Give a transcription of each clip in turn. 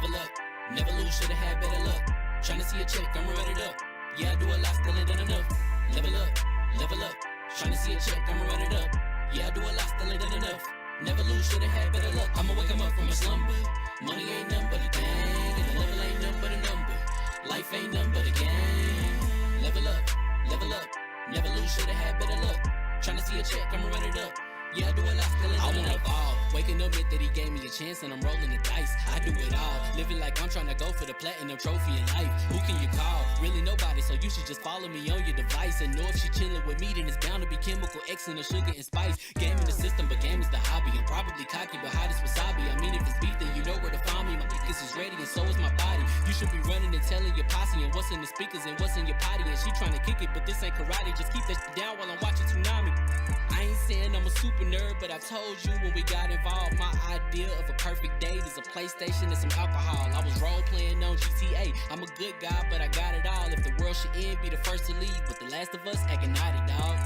Level up, never lose, should've had better luck. Tryna see a check, I'ma run it up. Yeah, I do a lot, still ain't done enough. Level up, tryna see a check, I'ma run it up. Yeah, I do a lot, still ain't done enough. Never lose, should've had better luck. I'ma wake 'em up from a slumber. Money ain't nothing but a thing, and the level ain't nothing but a number. Life ain't nothing but a game. Level up, never lose, should've had better luck. Tryna see a check, I'ma run it up. Yeah, I do a lot, still ain't done enough. I wanna ball, waking up meant that he gave me a chance and I'm rolling the dice. I do it all, living like I'm trying to go for the platinum trophy in life. Who can you call? Really nobody, so you should just follow me on your device. And know if she chilling with me, then it's bound to be chemical X and the sugar and spice. Game in the system, but game is the hobby. I'm probably cocky, but hot as wasabi. I mean, if it's beef, then you know where to find me. My niggas is ready and so is my body. You should be running and telling your posse and what's in the speakers and what's in your potty. And she trying to kick it, but this ain't karate. Just keep that shit down while I'm watching Tsunami. I ain't saying I'm a super nerd, but I told you when we got involved, my idea of a perfect date is a PlayStation and some alcohol. I was role playing on GTA. I'm a good guy, but I got it all. If the world should end, be the first to leave, but the last of us acting naughty, dog.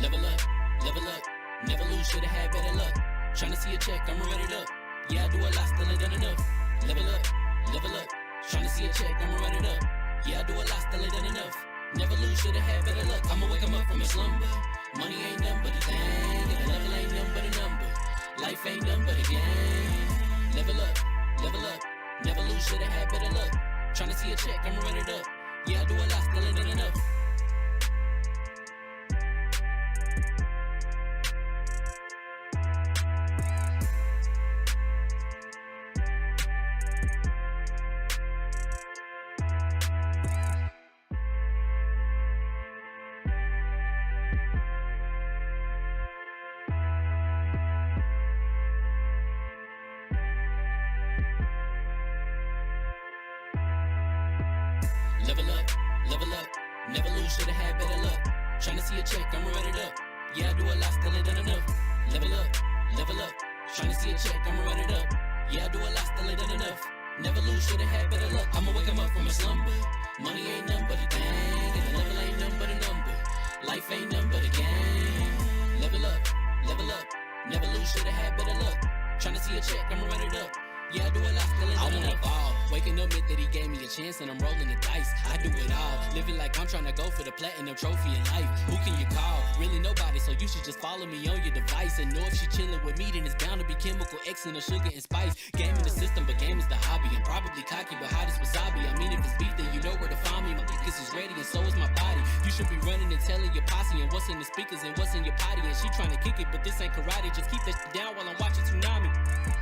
Level up, never lose, should've had better luck. Tryna see a check, I'ma run it up. Yeah, I do a lot, still ain't done enough. Level up, tryna see a check, I'ma run it up. Yeah, I do a lot, still ain't done enough. Never lose, should've had better luck. I'ma wake 'em up from a slumber. Money ain't nothing but a thing, and the level ain't nothing but a number. Life ain't nothing but a game. Level up, never lose, should've had better luck. Tryna see a check, I'ma run it up. Yeah, I do a lot, still ain't done enough. Level up, never lose, should've had better luck. Tryna see a check, I'ma run it up. Yeah, I do a lot, still ain't done enough. Level up, tryna see a check, I'ma run it up. Yeah, I do a lot, still ain't done enough. Never lose, should've had better luck. I'ma wake 'em up from a slumber. Money ain't nothing but a thing, and the level ain't nothing but a number. Life ain't nothing but a game. Level up, never lose, should've had better luck. Tryna see a check, I'ma run it up. Yeah, I do a lot, still ain't done enough. Ball, waking up meant that he gave me a chance and I'm rolling the dice. I do it all, living like I'm trying to go for the platinum trophy in life. Who can you call? Really nobody, so you should just follow me on your device. And know if she chilling with me, then it's bound to be chemical X and the sugar and spice. Game in the system, but game is the hobby. I'm probably cocky, but hot as wasabi. I mean, if it's beef, then you know where to find me. My niggas is ready and so is my body. You should be running and telling your posse and what's in the speakers and what's in your potty. And she trying to kick it, but this ain't karate. Just keep that shit down while I'm watching Tsunami.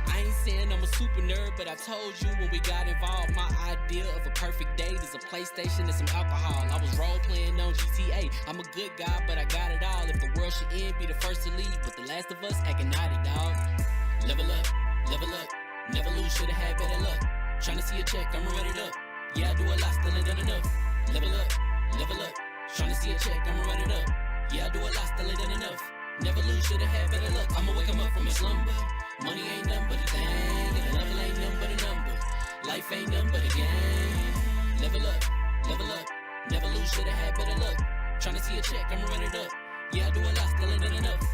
I ain't saying I'm a super nerd, but I told you when we got involved, my idea of a perfect date is a PlayStation and some alcohol. I was role playing on GTA. I'm a good guy, but I got it all. If the world should end, be the first to leave, but the last of us acting naughty, dog. Level up, never lose, should've had better luck. Tryna see a check, I'ma run it up. Yeah, I do a lot, still ain't done enough. Level up, tryna see a check, I'ma run it up. Yeah, I do a lot, still ain't done enough. Never lose, should've had better luck. I'ma wake 'em up from a slumber. Money ain't nothing but a thing, and the level ain't nothing but a number. Life ain't nothing but a game. Level up, never lose, should've had better luck. Tryna see a check, I'ma run it up. Yeah, I do a lot, still ain't done enough.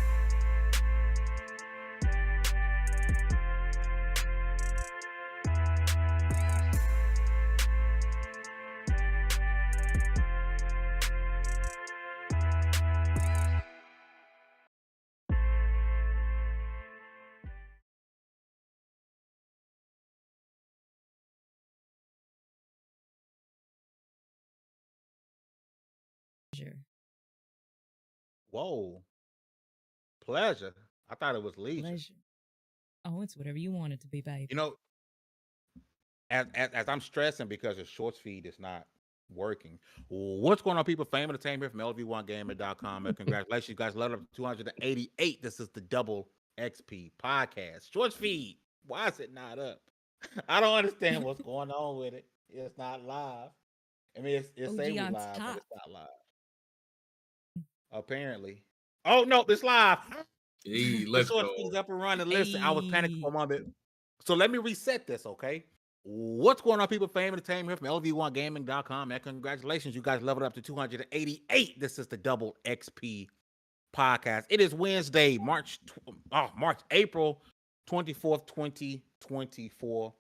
Whoa, pleasure. I thought it was leisure. Pleasure. Oh, it's whatever you want it to be, baby. You know, as I'm stressing because the shorts feed is not working. What's going on, people? Fame Entertainment from LV1 Gaming.com. And congratulations, you guys. Leveled up to 288. This is the Double XP podcast. Shorts feed. Why is it not up? I don't understand what's going on with it. It's not live. I mean, it's saying we live, but it's not live. Apparently. Oh no, it's live. Hey, The let's short go. feed is up and running. Listen, I was panicking for a moment. So let me reset this, okay? What's going on, people? Fame Entertainment here from LV1Gaming.com. And congratulations, you guys leveled up to 288. This is the Double XP podcast. It is Wednesday, April 24th, 2024.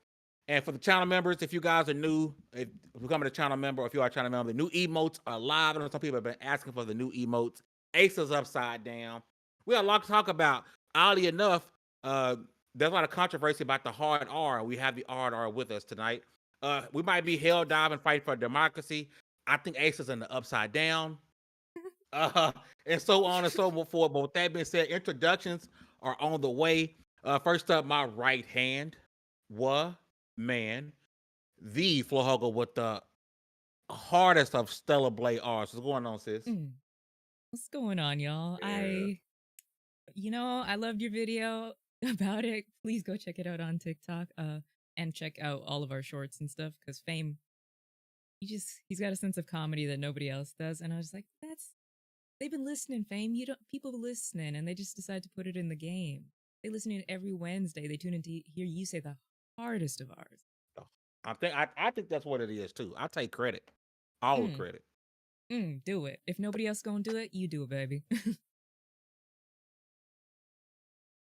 And for the channel members, if you guys are new, if becoming a channel member, or if you are a channel member, the new emotes are live. I know some people have been asking for the new emotes. Ace is upside down. We got a lot to talk about. Oddly enough, there's a lot of controversy about the hard R. We have the hard R with us tonight. We might be hell diving, fight for democracy. I think Ace is in the upside down. Uh, and so on and so forth. But with that being said, introductions are on the way. First up, my right hand, man, the floor hugger with the hardest of Stellar Blade R's. What's going on, sis? What's going on, y'all? Yeah. I loved your video about it. Please go check it out on TikTok. And check out all of our shorts and stuff. Because Fame, he's got a sense of comedy that nobody else does. And I was like, they've been listening, Fame. People listening, and they just decide to put it in the game. They listen in every Wednesday. They tune in to hear you say the hardest of ours. I think that's what it is too. I take credit, all the credit. Do it. If nobody else gonna do it, you do it, baby.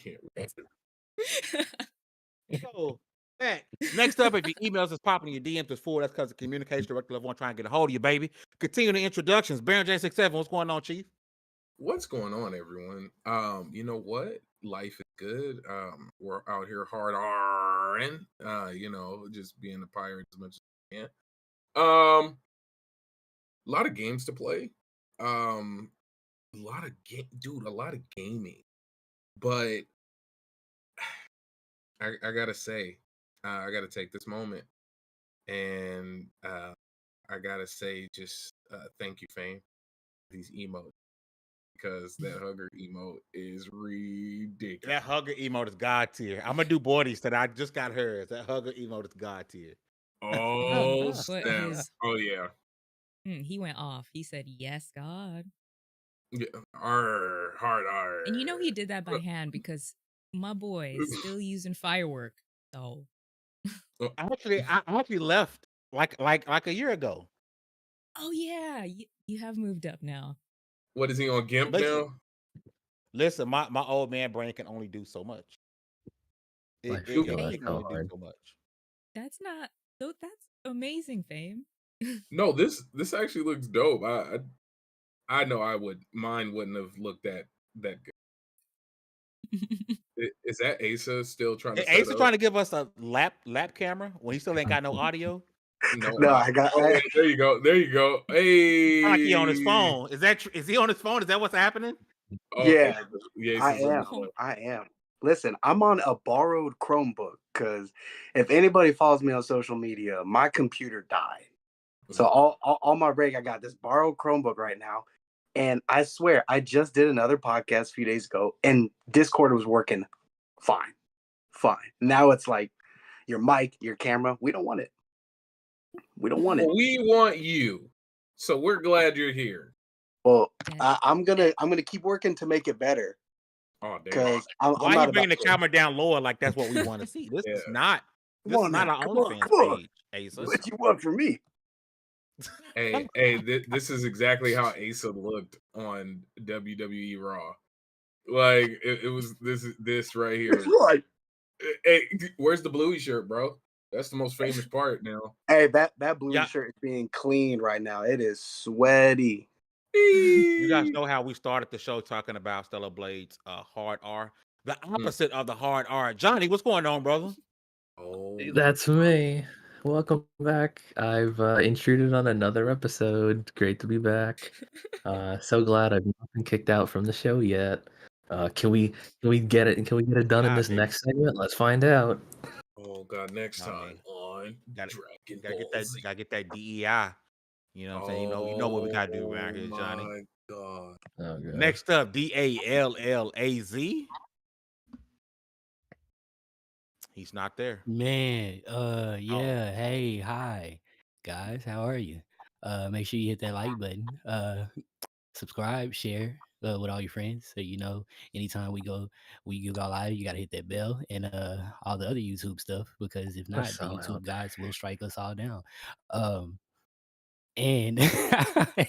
Can't wait. So, next up, if your emails is popping, your DMs is full, that's because the communication director level one trying to get a hold of you, baby. Continue the introductions. Baron J67, what's going on, Chief? What's going on, everyone? You know what? Life is good. We're out here hard R-ing, just being a pirate as much as we can. A lot of games to play. A lot of gaming. But I gotta say, I gotta take this moment and I gotta say just thank you, Fame, these emotes. Because that hugger emote is ridiculous. That hugger emote is God tier. I'm gonna do Bordy's that I just got hers. That hugger emote is God tier. Oh, But snap. Oh yeah. He went off. He said, "Yes, God." Yeah. Hard R. And he did that by hand because my boy is still using firework. So I actually left like a year ago. oh yeah, you have moved up now. What is he on GIMP now? Listen, my old man brain can only do so much. It can only do so much. That's amazing, Fame. No, this actually looks dope. I know mine wouldn't have looked that good. Is that Asa still trying to Asa trying to give us a lap camera when he still ain't got no audio? No, I got that. There you go. Hey, like he on his phone. Is he on his phone? Is that what's happening? Yeah, I am. Listen, I'm on a borrowed Chromebook because if anybody follows me on social media, my computer died. So all my rig, I got this borrowed Chromebook right now. And I swear, I just did another podcast a few days ago, and Discord was working fine. Now it's like your mic, your camera, we don't want it. We don't want it. We want you. So we're glad you're here. Well, I'm gonna keep working to make it better. Oh, damn! Why are you bringing the camera down lower like that's what we want to see? This is not. This is not our OnlyFans page, Asa. What you want from me? Hey, this is exactly how Asa looked on WWE Raw. Like it was this right here. Right. Hey, where's the bluey shirt, bro? That's the most famous part now. Hey, that blue shirt is being cleaned right now. It is sweaty. You guys know how we started the show talking about Stellar Blade's hard R. The opposite of the hard R. Johnny, what's going on, brother? Oh, that's me. Welcome back. I've intruded on another episode. Great to be back. So glad I've not been kicked out from the show yet. Can we get it? Can we get it done in this next segment? Let's find out. Oh God! Next time on Dragon Ball Z. Gotta get that DEI. You know what I'm saying? You know what we gotta do around here, Johnny. My God. Oh, God. Next up, DALLAZ. He's not there. Man, yeah. Hey, hi, guys. How are you? Make sure you hit that like button. Subscribe, share with all your friends. So anytime we go live, you gotta hit that bell and all the other YouTube stuff, because if not, the YouTube guys will strike us all down. And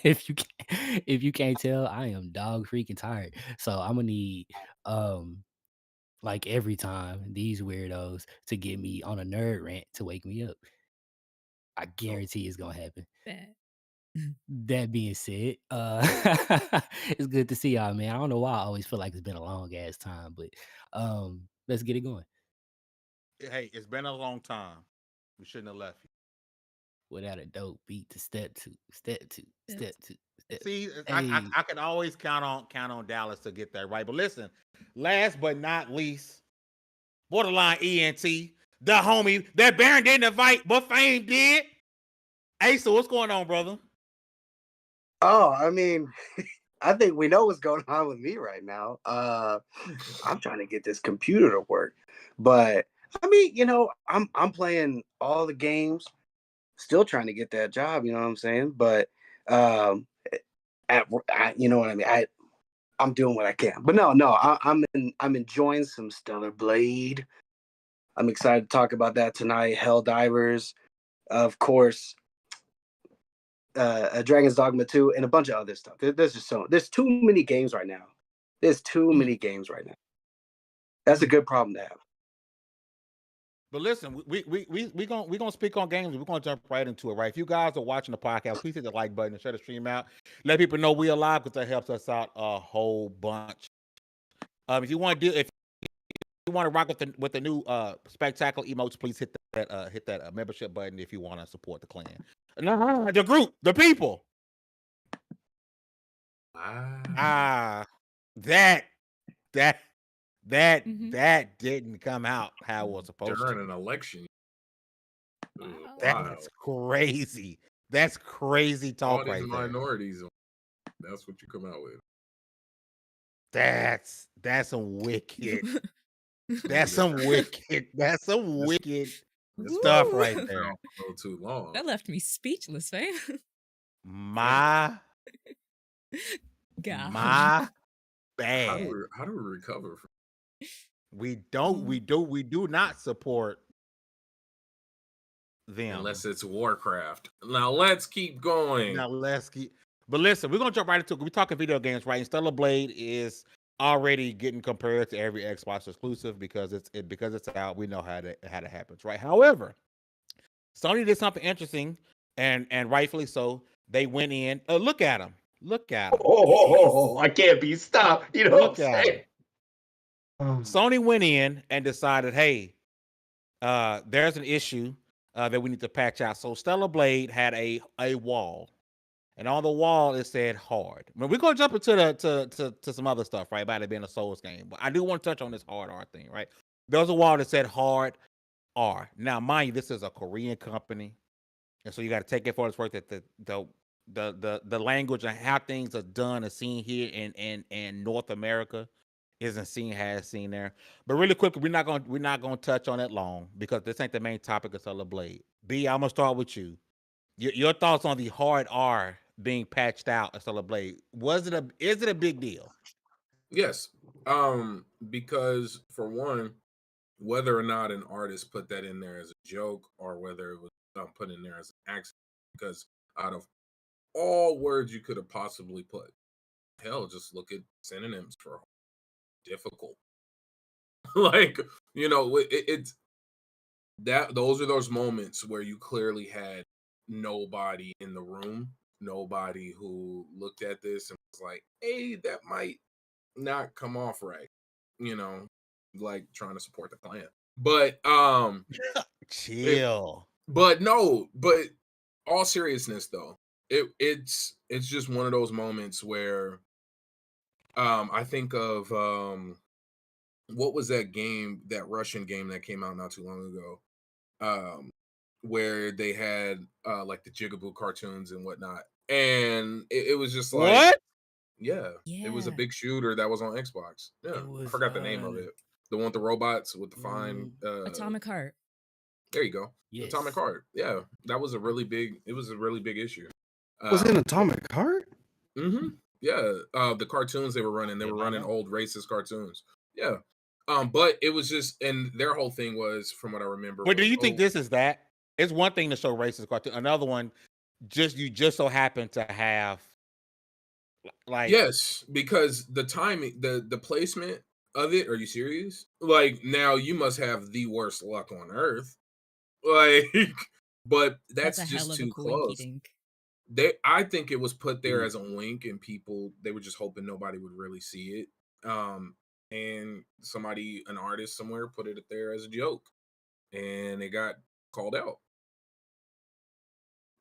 if you can't tell, I am dog freaking tired. So I'm gonna need like every time, these weirdos to get me on a nerd rant to wake me up. I guarantee it's gonna happen. Bet. That being said, it's good to see y'all, man. I don't know why I always feel like it's been a long ass time, but let's get it going. Hey, it's been a long time. We shouldn't have left you. Without a dope beat to step two, step two, step two, step. See, Hey. I can always count on Dallas to get that right. But listen, last but not least, borderline ENT, the homie that Baron didn't invite, but Fame did. Hey, so what's going on, brother? Oh, I mean, I think we know what's going on with me right now. I'm trying to get this computer to work, but I mean, I'm playing all the games, still trying to get that job. You know what I'm saying? But you know what I mean. I'm doing what I can, but no, I'm enjoying some Stellar Blade. I'm excited to talk about that tonight. Helldivers, of course. Dragon's Dogma 2 and a bunch of other stuff. There's too many games right now. There's too many games right now. That's a good problem to have. But listen, we gonna speak on games. We're gonna jump right into it, right? If you guys are watching the podcast, please hit the like button and share the stream out. Let people know we are live because that helps us out a whole bunch. If you want to rock with the new spectacular emotes, please hit that membership button if you want to support the clan. No, the group, the people. That didn't come out how it was supposed during to. an election. That's crazy. That's crazy talk all these right minorities. There. That's what you come out with. That's some wicked. That's some wicked. That's some wicked stuff right there. A little too long. That left me speechless, fam. My God. My bad. How do we recover from? We do not support them unless it's Warcraft. Now let's keep going. But listen, we're gonna jump right into it. We're talking video games, right? And Stellar Blade is already getting compared to every Xbox exclusive because it's out. We know how that happens, right? However, Sony did something interesting, and rightfully so. They went in. Look at them. Oh, I can't be stopped. You know what I'm saying? Sony went in and decided, hey, there's an issue that we need to patch out. So Stellar Blade had a wall, and on the wall it said hard. I mean, we're gonna jump into to some other stuff, right? About it being a Souls game, but I do want to touch on this hard R thing, right? There was a wall that said hard R. Now, mind you, this is a Korean company, and so you got to take it for its worth that the language and how things are done and seen here in North America isn't seen there. But really quickly, we're not gonna touch on it long because this ain't the main topic of Stellar Blade. B, I'm gonna start with you. Your thoughts on the hard R being patched out at Stellar Blade. Is it a big deal? Yes. Because for one, whether or not an artist put that in there as a joke or whether it was put in there as an accident, because out of all words you could have possibly put, hell, just look at synonyms for difficult. Like, it's that those are those moments where you clearly had nobody in the room, nobody who looked at this and was like, hey, that might not come off right, like trying to support the clan. But chill. But all seriousness though, it's just one of those moments where I think of what was that game, that Russian game that came out not too long ago, where they had like the Jigaboo cartoons and whatnot, and it was just like, what? Yeah, it was a big shooter that was on Xbox. Yeah, I forgot the name of it. The one with the robots with the fine Atomic Heart. There you go. Yes. Atomic Heart. Yeah, that was a really big issue. Was it Atomic Heart? Mm-hmm. Yeah. The cartoons they were running old racist cartoons. Yeah. But it was just, and their whole thing was, from what I remember. But do you think this is that? It's one thing to show racist cartoon. Another one, you just so happen to have, like, yes, because the timing, the placement of it. Are you serious? Like, now you must have the worst luck on earth. Like, but That's that's a hell just of a too coinky close. dink. I think it was put there as a wink, and they were just hoping nobody would really see it. And an artist somewhere, put it there as a joke, and it got called out.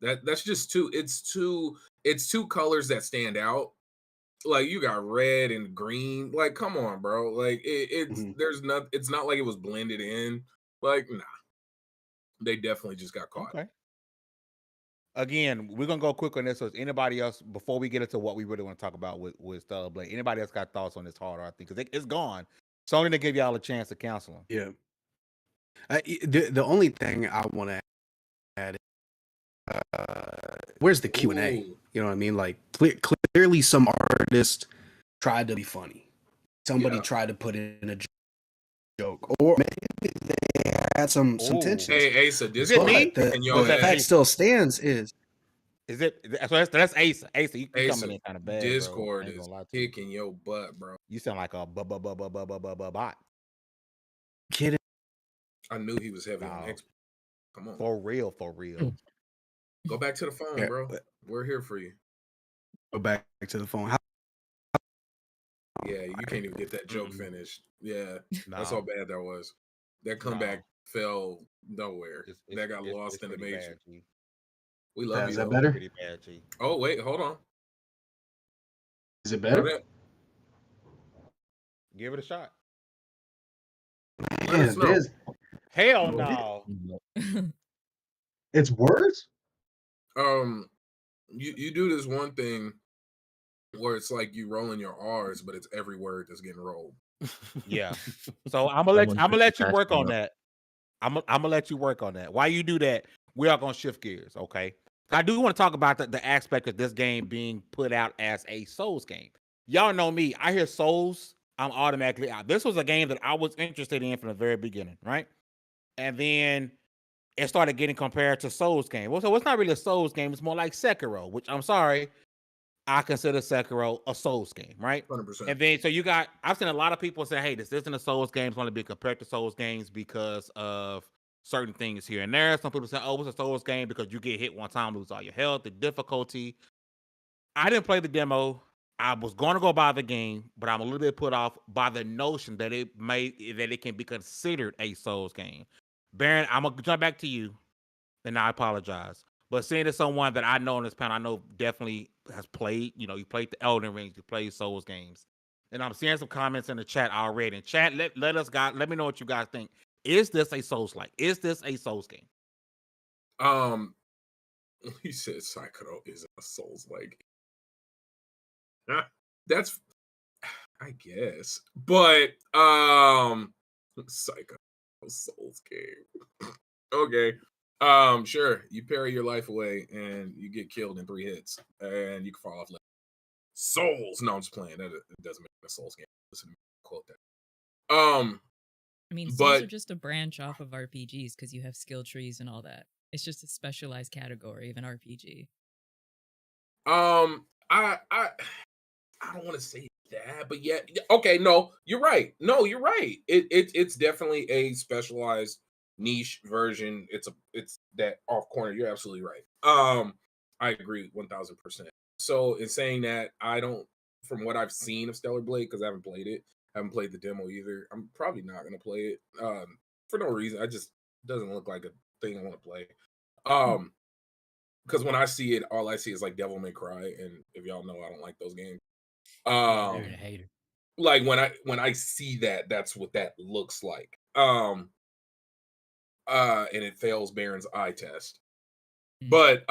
That's just too. It's two colors that stand out. Like, you got red and green. Like, come on, bro. Like, it's not like it was blended in. Like, nah, they definitely just got caught. Okay. Again, we're gonna go quick on this. So, is anybody else, before we get into what we really want to talk about with Steller Blade, anybody else got thoughts on this hard art thing? Because it's gone. So I'm gonna give y'all a chance to counsel them. Yeah. The only thing I want to add is, where's the Q&A? Ooh. You know what I mean? Like, clearly some artist tried to be funny. Somebody tried to put in a joke, or maybe they had some tensions. Hey, Asa, Is it me? The fact still stands is it? So that's Asa. Asa, you coming in kind of bad. Discord bro. is kicking your butt, bro. You sound like a bot. Kidding. I knew he was heavy on Xbox. Come on, for real. Go back to the phone, bro. We're here for you. Go back to the phone. Yeah, you can't even get that joke finished. Yeah, that's how bad that was. That comeback fell nowhere. That got lost in the matrix. We love you. Is that better? Pretty bad, G. Oh, wait, hold on. Is it better? Give it a shot. Man, hell no. It's worse? You do this one thing where it's like you rolling your R's, but it's every word that's getting rolled. Yeah. So I'm gonna let you work on that. I'm gonna let you work on that. While you do that, we are gonna shift gears, okay? I do want to talk about the aspect of this game being put out as a Souls game. Y'all know me. I hear Souls, I'm automatically out. This was a game that I was interested in from the very beginning, right? And then it started getting compared to Souls game. Well, so it's not really a Souls game. It's more like Sekiro, which I'm sorry, I consider Sekiro a Souls game, right? 100%. And then I've seen a lot of people say, hey, this isn't a Souls game. It's going to be compared to Souls games because of certain things here and there. Some people say, oh, it's a Souls game because you get hit one time, lose all your health, the difficulty. I didn't play the demo. I was going to go buy the game, but I'm a little bit put off by the notion that it can be considered a Souls game. Baron, I'm going to jump back to you, and I apologize. But seeing as someone that I know on this panel, I know definitely has played, you played the Elden Rings, you played Souls games. And I'm seeing some comments in the chat already. In chat, let me know what you guys think. Is this a Souls-like? Is this a Souls game? He said Sekiro isn't a Souls-like. That's, I guess. But Sekiro Souls game. Okay. Sure. You parry your life away and you get killed in 3 hits, and you can fall off. Souls. No, I'm just playing. It doesn't make a Souls game. Listen to me quote that. I mean, Souls are just a branch off of RPGs because you have skill trees and all that. It's just a specialized category of an RPG. I don't want to say that, but yeah. Okay, no, you're right. It's definitely a specialized niche version. It's that off corner. You're absolutely right. I agree 1000%. So in saying that, I don't, from what I've seen of Stellar Blade, because I haven't played it, I haven't played the demo either. I'm probably not gonna play it for no reason. It doesn't look like a thing I want to play. Because when I see it, all I see is like Devil May Cry, and if y'all know, I don't like those games. You're a hater. Like when I see that, that's what that looks like. And it fails Baron's eye test. But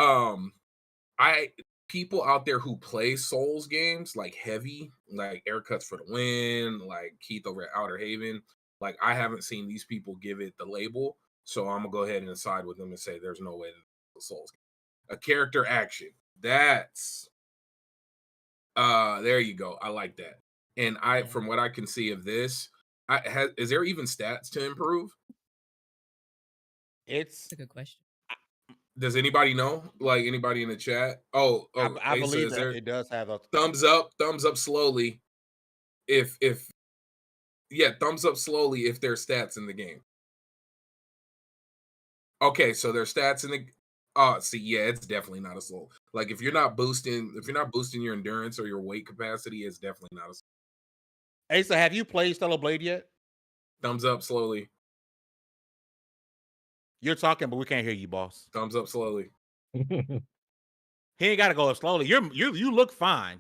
people out there who play Souls games like heavy, like Air Cuts for the Win, like Keith over at Outer Haven, like I haven't seen these people give it the label, so I'm gonna go ahead and side with them and say there's no way that it's a Souls game. A character action, that's there you go. I like that. And from what I can see of this, is there even stats to improve? That's a good question. Does anybody know? Like anybody in the chat? I believe that it does have a thumbs up slowly. If Yeah, thumbs up slowly if there's stats in the game. Okay, so there's stats in the. Oh, see, yeah, it's definitely not a soul. Like if you're not boosting your endurance or your weight capacity, it's definitely not a soul. Asa, have you played Stellar Blade yet? Thumbs up slowly. You're talking, but we can't hear you, boss. Thumbs up slowly. He ain't got to go up slowly. You look fine.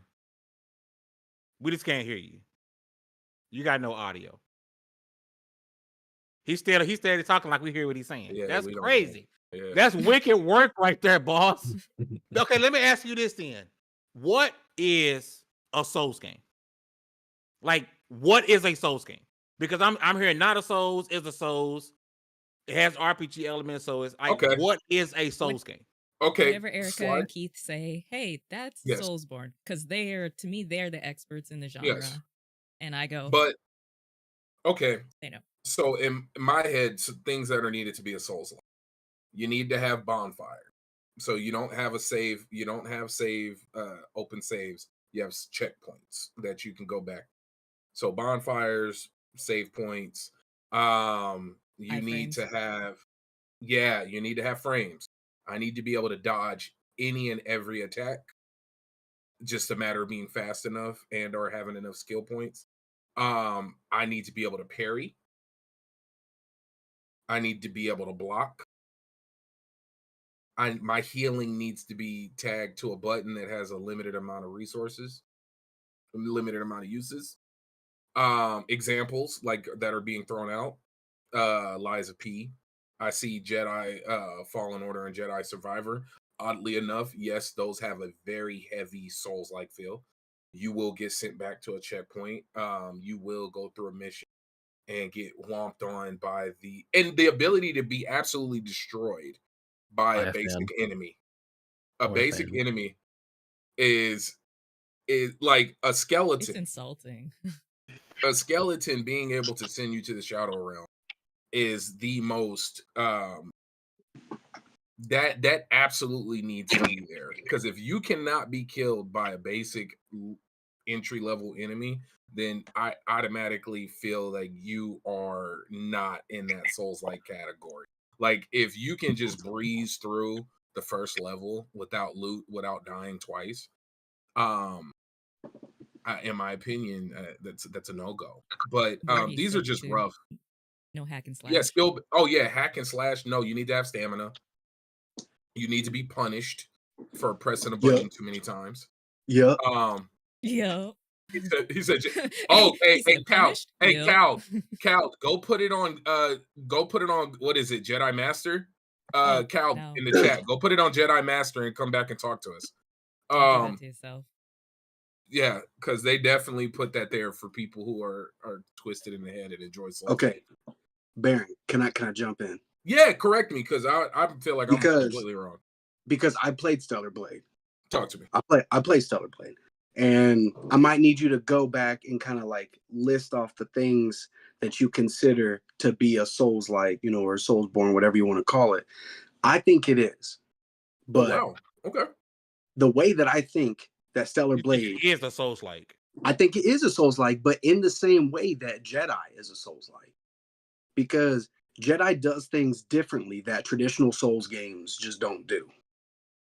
We just can't hear you. You got no audio. He's steady talking like we hear what he's saying. Yeah, that's we don't crazy. know. Yeah. That's wicked work right there, boss. Okay, let me ask you this then. What is a Souls game? Like, what is a Souls game? Because I'm hearing not a Souls, is a Souls. It has RPG elements, so it's like, Okay. what is a Souls game? Okay. Whenever Erica and Keith say, "Hey, that's Yes. Soulsborne," because they're the experts in the genre, Yes. and I go, But okay, they know. so in my head, things that are needed to be a Souls like, you need to have bonfire. So you don't have a save, you don't have open saves, you have checkpoints that you can go back. So bonfires, save points. You need to have, you need to have frames. I need to be able to dodge any and every attack. Just a matter of being fast enough and or having enough skill points. I need to be able to parry. I need to be able to block. My healing needs to be tagged to a button that has a limited amount of resources, limited amount of uses. Examples like that are being thrown out. Lies of P. I see Jedi Fallen Order and Jedi Survivor. Oddly enough, yes, those have a very heavy Souls-like feel. You will get sent back to a checkpoint. You will go through a mission and get whomped on by the ability to be absolutely destroyed by a basic enemy. A basic enemy is like a skeleton. It's insulting. A skeleton being able to send you to the Shadow Realm is the most that absolutely needs to be there, because if you cannot be killed by a basic entry level enemy, then I automatically feel like you are not in that Souls-like category. Like if you can just breeze through the first level without loot, without dying twice, in my opinion, that's a no-go. But these are just rough. No hack and slash. Yeah, skill. Oh yeah, hack and slash. No, you need to have stamina. You need to be punished for pressing a button too many times. Yeah. Yeah. He said, "Oh, hey, Cal, hey, Cal, go put it on. What is it, Jedi Master? Cal, no. in the chat, go put it on Jedi Master and come back and talk to us. Do that to yourself. Yeah, because they definitely put that there for people who are twisted in the head and enjoy Souls. Okay, Baron, can I jump in? Yeah, correct me, because I feel like I'm completely wrong. Because I played Stellar Blade. Talk to me. I played Stellar Blade, and I might need you to go back and kind of like list off the things that you consider to be a Souls-like, or Soulsborne, whatever you want to call it. I think it is, but wow, okay. The way that I think that Stellar Blade is a Souls-like. I think it is a Souls-like, but in the same way that Jedi is a Souls-like, because Jedi does things differently that traditional Souls games just don't do.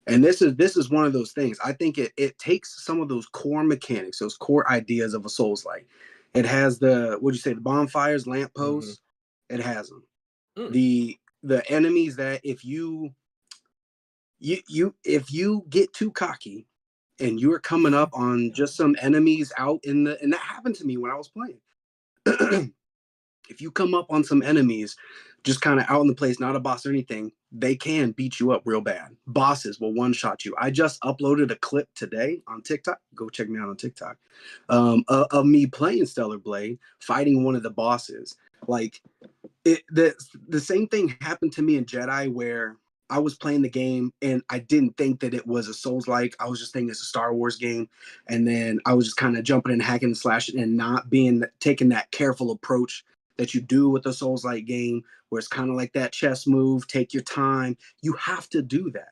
And this is one of those things. I think it takes some of those core mechanics, those core ideas of a Souls-like. It has the bonfires, lampposts. Mm-hmm. It has them. The enemies that if you get too cocky and you're coming up on just some enemies out and that happened to me when I was playing. If you come up on some enemies just kind of out in the place, not a boss or anything, they can beat you up real bad. Bosses will one-shot you. I just uploaded a clip today on TikTok. Go check me out on TikTok. Of me playing Stellar Blade, fighting one of the bosses. Like the same thing happened to me in Jedi, where I was playing the game and I didn't think that it was a Souls-like. I was just thinking it's a Star Wars game. And then I was just kind of jumping and hacking and slashing and not taking that careful approach that you do with a Souls-like game, where it's kind of like that chess move, take your time. You have to do that.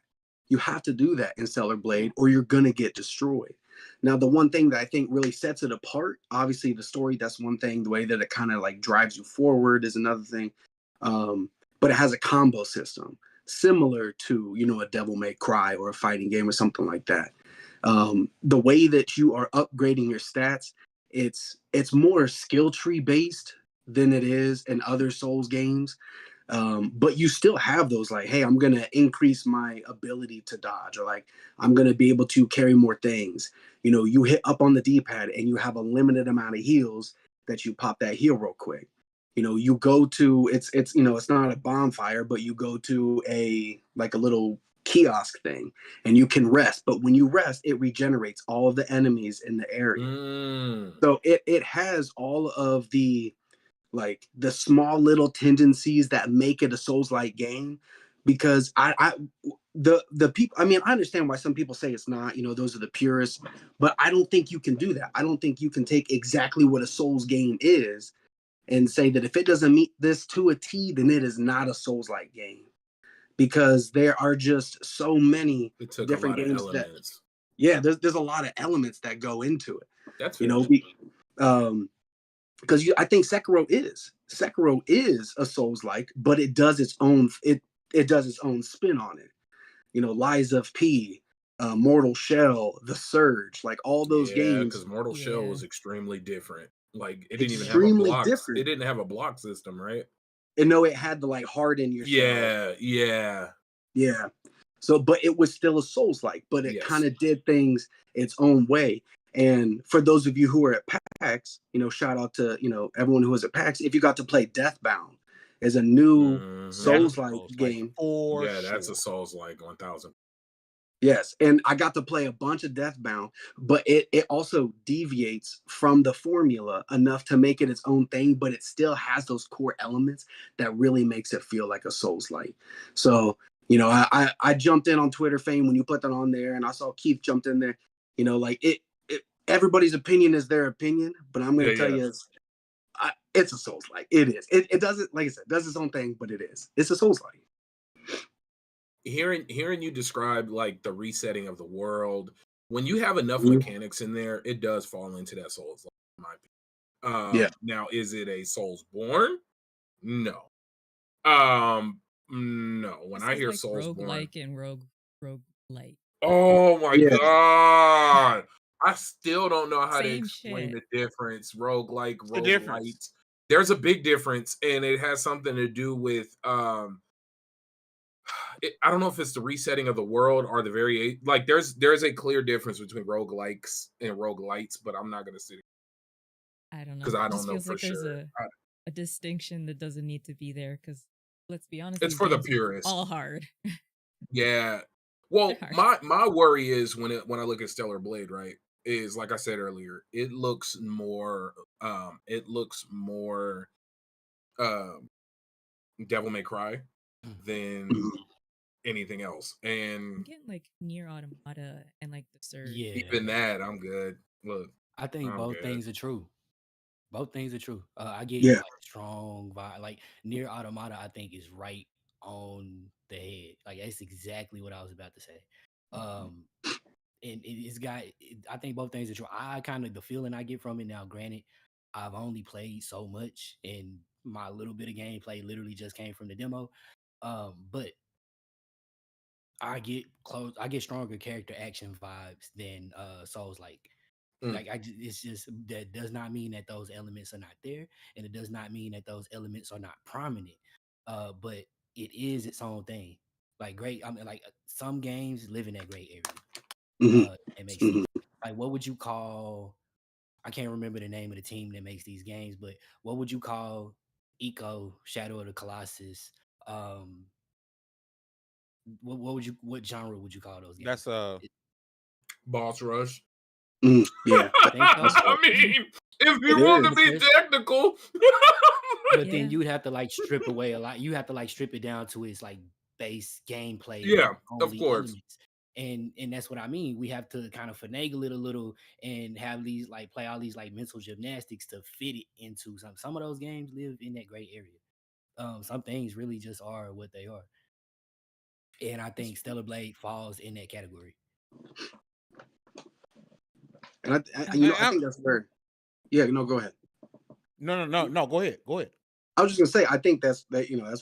You have to do that in Stellar Blade, or you're gonna get destroyed. Now, the one thing that I think really sets it apart, obviously the story, that's one thing. The way that it kind of like drives you forward is another thing. But it has a combo system similar to, you know, a Devil May Cry or a fighting game or something like that. The way that you are upgrading your stats, it's more skill tree based than it is in other Souls games. But you still have those like, hey, I'm gonna increase my ability to dodge, or like I'm gonna be able to carry more things. You know, you hit up on the D-pad and you have a limited amount of heals that you pop that heal real quick. You know, you go to it's you know, it's not a bonfire, but you go to a like a little kiosk thing and you can rest. But when you rest, it regenerates all of the enemies in the area. So it has all of the like the small little tendencies that make it a Souls-like game. Because the people, I mean, I understand why some people say it's not, you know, those are the purists, but I don't think you can do that. I don't think you can take exactly what a Souls game is and say that if it doesn't meet this to a T, then it is not a Souls-like game. Because there are just so many different games that, yeah, there's a lot of elements that go into it. That's you know, because I think Sekiro is a Souls-like, but it does its own spin on it. You know, Lies of P, Mortal Shell, The Surge, like all those games. Because Mortal Shell was extremely different. Like it didn't even have a block. It didn't have a block system, right? And no, it had to like harden yourself. Yeah. So, but it was still a Souls-like, but it kind of did things its own way. And for those of you who are at PAX, you know, shout out to, you know, everyone who was at PAX. If you got to play Deathbound, is a new Souls-like game. That's a Souls-like 1000. Yes, and I got to play a bunch of Deathbound, but it also deviates from the formula enough to make it its own thing, but it still has those core elements that really makes it feel like a Souls-like. So, you know, I jumped in on Twitter fame when you put that on there, and I saw Keith jumped in there. You know, like everybody's opinion is their opinion, but I'm going to tell you, it's a Souls-like. It is. It doesn't, like I said, does its own thing, but it is. It's a Souls-like. Hearing you describe like the resetting of the world, when you have enough mechanics in there, it does fall into that Souls, in my opinion. Now, is it a Soulsborne? No. No. When I hear like Soulsborne, roguelike and roguelite. Oh my god! I still don't know how to Same explain shit. the difference. Roguelike, roguelite. There's a big difference, and it has something to do with I don't know if it's the resetting of the world or the like there's a clear difference between roguelikes and roguelites, but I'm not gonna sit I don't know. because I don't just know feels for like there's sure. a distinction that doesn't need to be there, because let's be honest, It's these for the games are purists. all hard. Yeah. Well, my worry is when I look at Stellar Blade, right, is like I said earlier, it looks more Devil May Cry than anything else. And I'm getting like Nier Automata and like The Surge. Even that, I'm good. Look, I think both things are true. Both things are true. I get like strong vibe. Like Nier Automata, I think is right on the head. Like that's exactly what I was about to say. And it's got. I think both things are true. I kind of the feeling I get from it now. Granted, I've only played so much, and my little bit of gameplay literally just came from the demo. But I get stronger character action vibes than Souls like. Like it's just that does not mean that those elements are not there, and it does not mean that those elements are not prominent. But it is its own thing. Like great, I mean, like some games live in that gray area. It makes sense. Like what would you call? I can't remember the name of the team that makes these games, but what would you call Eco Shadow of the Colossus? What genre would you call those games? That's Boss Rush. Yeah. I mean, if you want to be technical. But then you'd have to like strip away a lot. You have to like strip it down to its like base gameplay. Yeah, of course. Elements. And that's what I mean. We have to kind of finagle it a little and have these like play all these like mental gymnastics to fit it into some. Some of those games live in that gray area. Some things really just are what they are. And I think Stellar Blade falls in that category. And I think that's where. Yeah, go ahead. No. Go ahead. I was just gonna say, I think that's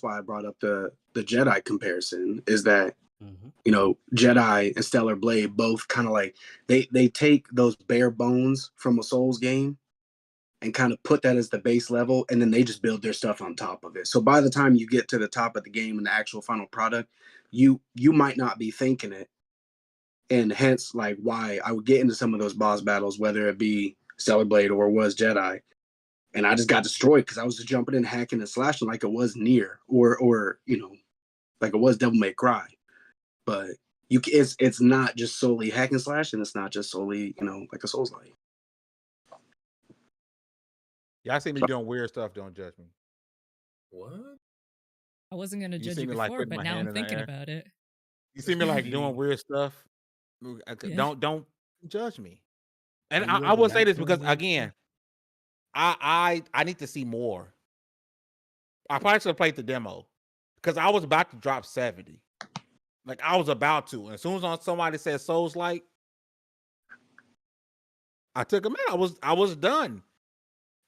why I brought up the Jedi comparison. Is that Jedi and Stellar Blade both kind of like they take those bare bones from a Souls game and kind of put that as the base level, and then they just build their stuff on top of it. So by the time you get to the top of the game and the actual final product, you might not be thinking it. And hence, like, why I would get into some of those boss battles, whether it be Stellar Blade or was Jedi, and I just got destroyed because I was just jumping in, hacking and slashing like it was Nier or like it was Devil May Cry. But it's not just solely hack and slash, and it's not just solely like a Souls-like. Y'all see me doing weird stuff. Don't judge me. What? I wasn't gonna judge see you me, before, like, putting but my now hand I'm in the thinking air? about it. You see me like doing weird stuff. Yeah. Don't judge me. And Have you I ever will say not this doing because weird again, I need to see more. I probably should have played the demo because I was about to drop 70. Like I was about to. And as soon as somebody said Souls like, I took them out. I was done.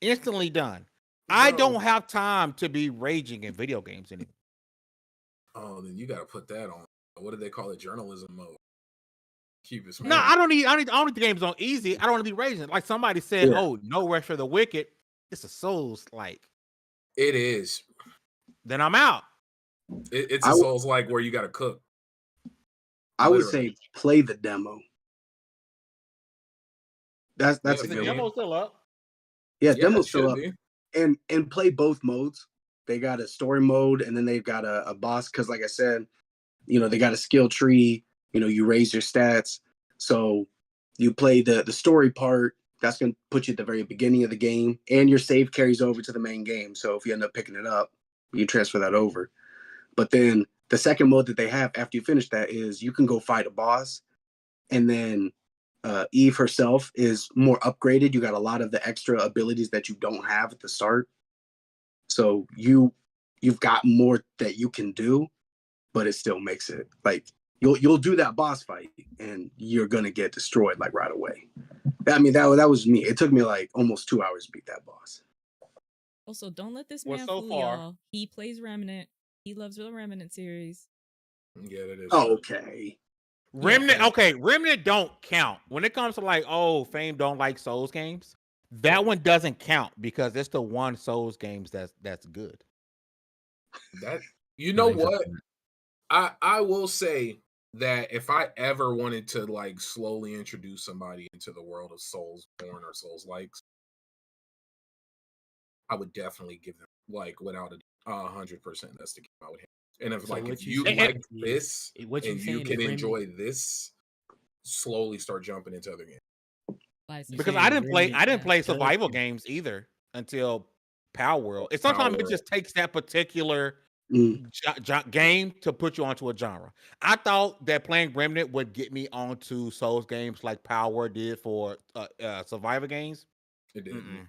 Instantly done. I Bro. don't have time to be raging in video games anymore. Oh, then you got to put that on. What do they call it? Journalism mode. Keep it smooth. No, I don't need the games on easy. I don't want to be raging. Like somebody said, oh, no rest for the wicked. It's a Souls like. It is. Then I'm out. It's a Souls like where you got to cook. I would say play the demo. That's a good one. Demo's still up. Yeah, demo's still up. Be. And play both modes. They got a story mode and then they've got a boss, because like I said, they got a skill tree, you raise your stats. So you play the story part, that's going to put you at the very beginning of the game, and your save carries over to the main game. So if you end up picking it up, you transfer that over. But then the second mode that they have after you finish that is you can go fight a boss, and then Eve herself is more upgraded. You got a lot of the extra abilities that you don't have at the start. So you've got more that you can do, but it still makes it like you'll do that boss fight and you're gonna get destroyed like right away. I mean that was me. It took me like almost 2 hours to beat that boss. Also, don't let this man fool y'all. He plays Remnant. He loves the Remnant series. Yeah, that is. Oh, okay. Remnant, okay, Remnant don't count. When it comes to like, Fame don't like Souls games, that one doesn't count because it's the one Souls games that's good. That what? I will say that if I ever wanted to like slowly introduce somebody into the world of Soulsborne or Souls likes, I would definitely give them like without 100%. That's the game I would have. And if if you like this and you can enjoy this, slowly start jumping into other games. Because I didn't play survival games either until Power World. And sometimes it just takes that particular game to put you onto a genre. I thought that playing Remnant would get me onto Souls games like Power World did for survival games. It didn't.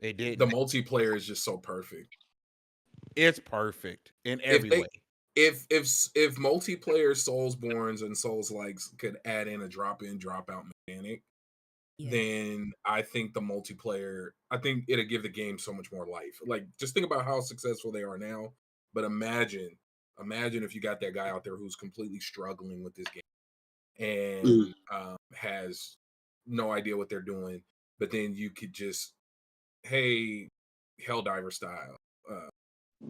It did. The multiplayer is just so perfect. It's perfect in every way. If multiplayer Soulsborns and Souls likes could add in a drop in, drop out mechanic, then I think the multiplayer, I think it'll give the game so much more life. Like just think about how successful they are now. But imagine if you got that guy out there who's completely struggling with this game and has no idea what they're doing, but then you could just, hey, Helldiver style,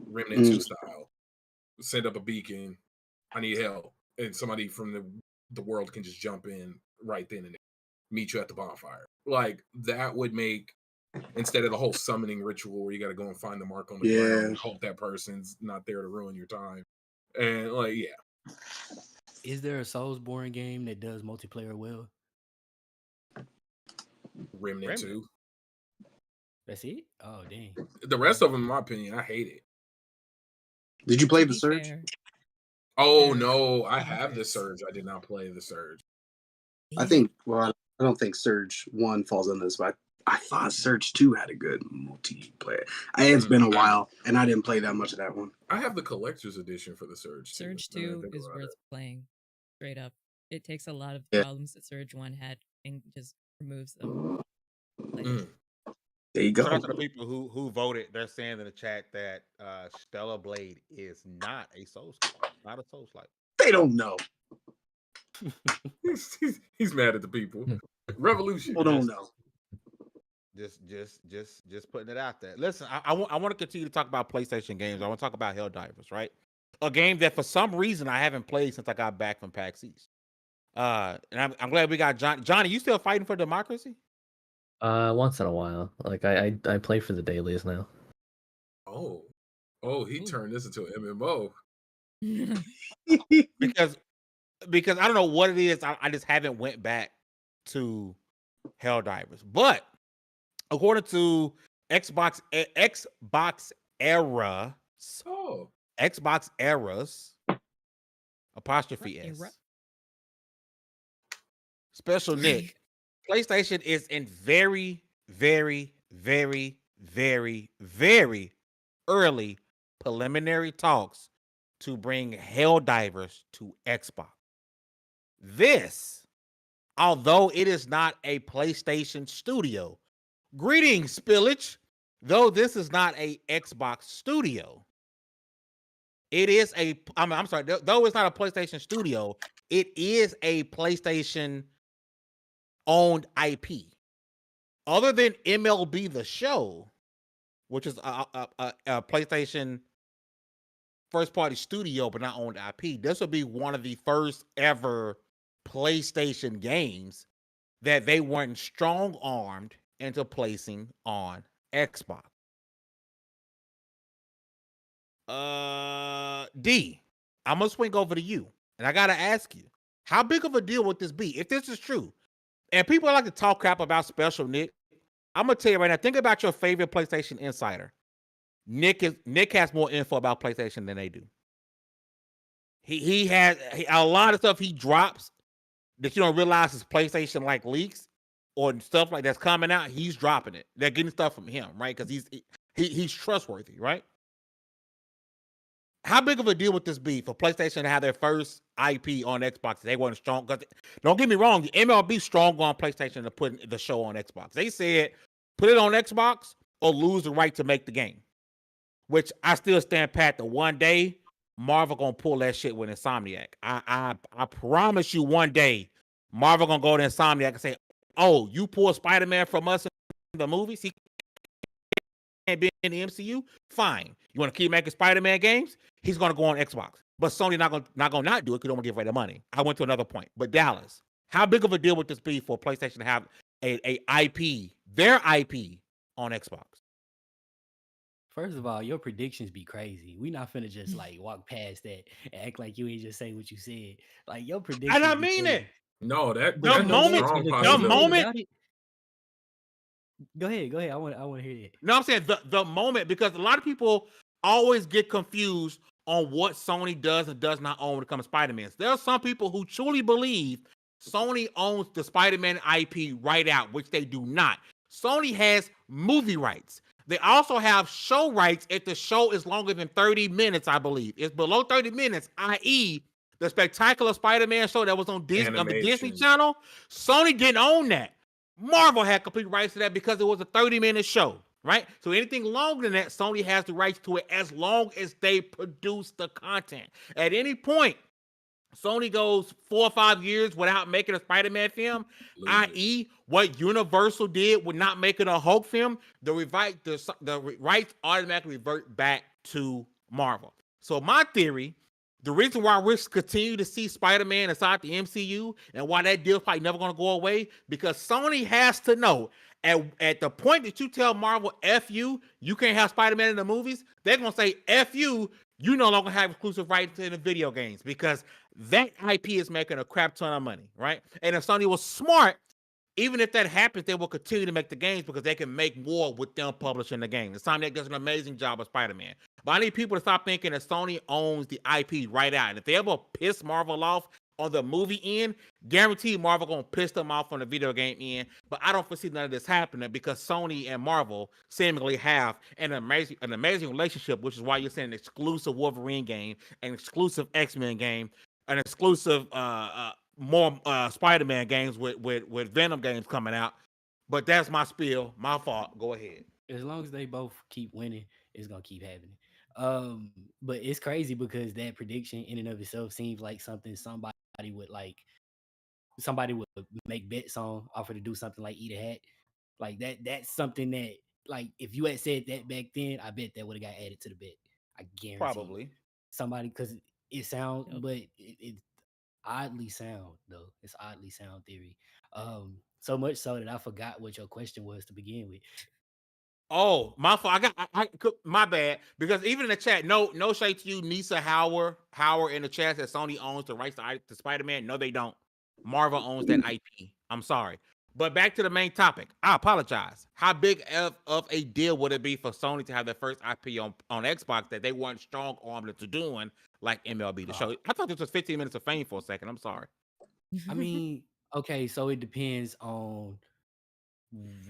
Remnant 2 style, send up a beacon, I need help, and somebody from the world can just jump in right then and there, meet you at the bonfire. Like that would make, instead of the whole summoning ritual where you got to go and find the mark on the ground and hope that person's not there to ruin your time. And is there a Soulsborne game that does multiplayer well? Remnant 2. That's it? Oh, dang. The rest of them, in my opinion, I hate it. Did you play The Surge? Oh, no. I have The Surge. I did not play The Surge. I think, I don't think Surge 1 falls in this, but I thought Surge 2 had a good multiplayer. It's been a while, and I didn't play that much of that one. I have the collector's edition for the Surge 2. Surge 2 is worth playing. Straight up. It takes a lot of Yeah. problems that Surge 1 had and just removes them. Like, There you Shout go. out to the people who voted. They're saying in the chat that Stellar Blade is not a Souls game, not a Souls like. They don't know. He's mad at the people. Revolution. People don't know. Just putting it out there. Listen, I want to continue to talk about PlayStation games. I want to talk about Helldivers, right? A game that for some reason I haven't played since I got back from PAX East. And I'm glad we got Johnny. You still fighting for democracy? Once in a while. Like I play for the dailies now. He turned this into an MMO. because I don't know what it is. I just haven't went back to Helldivers. But according to Xbox Era, Xbox Eras apostrophe S. Special Nick, PlayStation is in very, very, very, very, very early preliminary talks to bring Helldivers to Xbox. This, although it is not a PlayStation studio, greetings, Spillage, though this is not a Xbox studio. It is I'm sorry, though it's not a PlayStation studio, it is a PlayStation owned IP. Other than MLB The Show, which is a PlayStation first party studio but not owned IP, this would be one of the first ever PlayStation games that they weren't strong armed into placing on Xbox. D, I'm gonna swing over to you, and I gotta ask you, how big of a deal would this be if this is true? And people like to talk crap about Special Nick. I'm gonna tell you right now, think about your favorite PlayStation insider. Nick has more info about PlayStation than they do. He has a lot of stuff he drops that you don't realize is PlayStation like leaks or stuff like that's coming out. He's dropping it. They're getting stuff from him, right? Because he's trustworthy, right? How big of a deal would this be for PlayStation to have their first IP on Xbox? They weren't strong. Don't get me wrong, the MLB strong on PlayStation to put the show on Xbox. They said put it on Xbox or lose the right to make the game. Which I still stand pat that one day Marvel gonna pull that shit with Insomniac. I promise you, one day Marvel gonna go to Insomniac and say, "Oh, you pull Spider-Man from us in the movies? He can't be in the MCU. Fine. You want to keep making Spider-Man games? He's gonna go on Xbox." But Sony not gonna do it because they don't want to give away the money. I went to another point. But Dallas, how big of a deal would this be for PlayStation to have a IP, their IP, on Xbox? First of all, your predictions be crazy. We not finna just like walk past that and act like you ain't just say what you said. Like your predictions. And I mean it. No, the moment. Go ahead. I want to hear that. No, I'm saying the moment, because a lot of people always get confused on what Sony does and does not own when it comes to Spider-Man. There are some people who truly believe Sony owns the Spider-Man IP right out, which they do not. Sony has movie rights. They also have show rights if the show is longer than 30 minutes, I believe. It's below 30 minutes, i.e. the Spectacular Spider-Man show that was on Disney, on the Disney Channel. Sony didn't own that. Marvel had complete rights to that because it was a 30-minute show, right? So anything longer than that, Sony has the rights to it as long as they produce the content. At any point, Sony goes 4 or 5 years without making a Spider-Man film, i.e. what Universal did with not making a Hulk film, the rights automatically revert back to Marvel. So my theory, the reason why we're continue to see Spider-Man inside the MCU and why that deal's probably never going to go away, because Sony has to know at the point that you tell Marvel, F you can't have Spider-Man in the movies, they're going to say, F you no longer have exclusive rights in the video games, because that IP is making a crap ton of money, right? And if Sony was smart, even if that happens, they will continue to make the games because they can make more with them publishing the game. Insomniac does an amazing job of Spider-Man. But I need people to stop thinking that Sony owns the IP right out. And if they ever piss Marvel off, On the movie end, guaranteed Marvel gonna piss them off on the video game end. But I don't foresee none of this happening because Sony and Marvel seemingly have an amazing relationship, which is why you're seeing an exclusive Wolverine game, an exclusive X-Men game, an exclusive more Spider-Man games with Venom games coming out. But that's my spiel. My fault. Go ahead. As long as they both keep winning, it's gonna keep happening. But it's crazy because that prediction in and of itself seems like something would like somebody would make bets on, offer to do something like eat a hat. Like that's something that, like, if you had said that back then, I bet that would have got added to the bet. I guarantee Probably. somebody, because it sound, Yep. but it's oddly sound though. It's oddly sound theory. So much so that I forgot what your question was to begin with. Oh, my fault. My bad. Because even in the chat, no shade to you, Nisa Howard in the chat that Sony owns the rights to Spider-Man. No, they don't. Marvel owns that IP. I'm sorry. But back to the main topic. I apologize. How big of a deal would it be for Sony to have their first IP on Xbox that they weren't strong armed into doing, like MLB The Show? I thought this was 15 minutes of fame for a second. I'm sorry. I mean, okay, so it depends on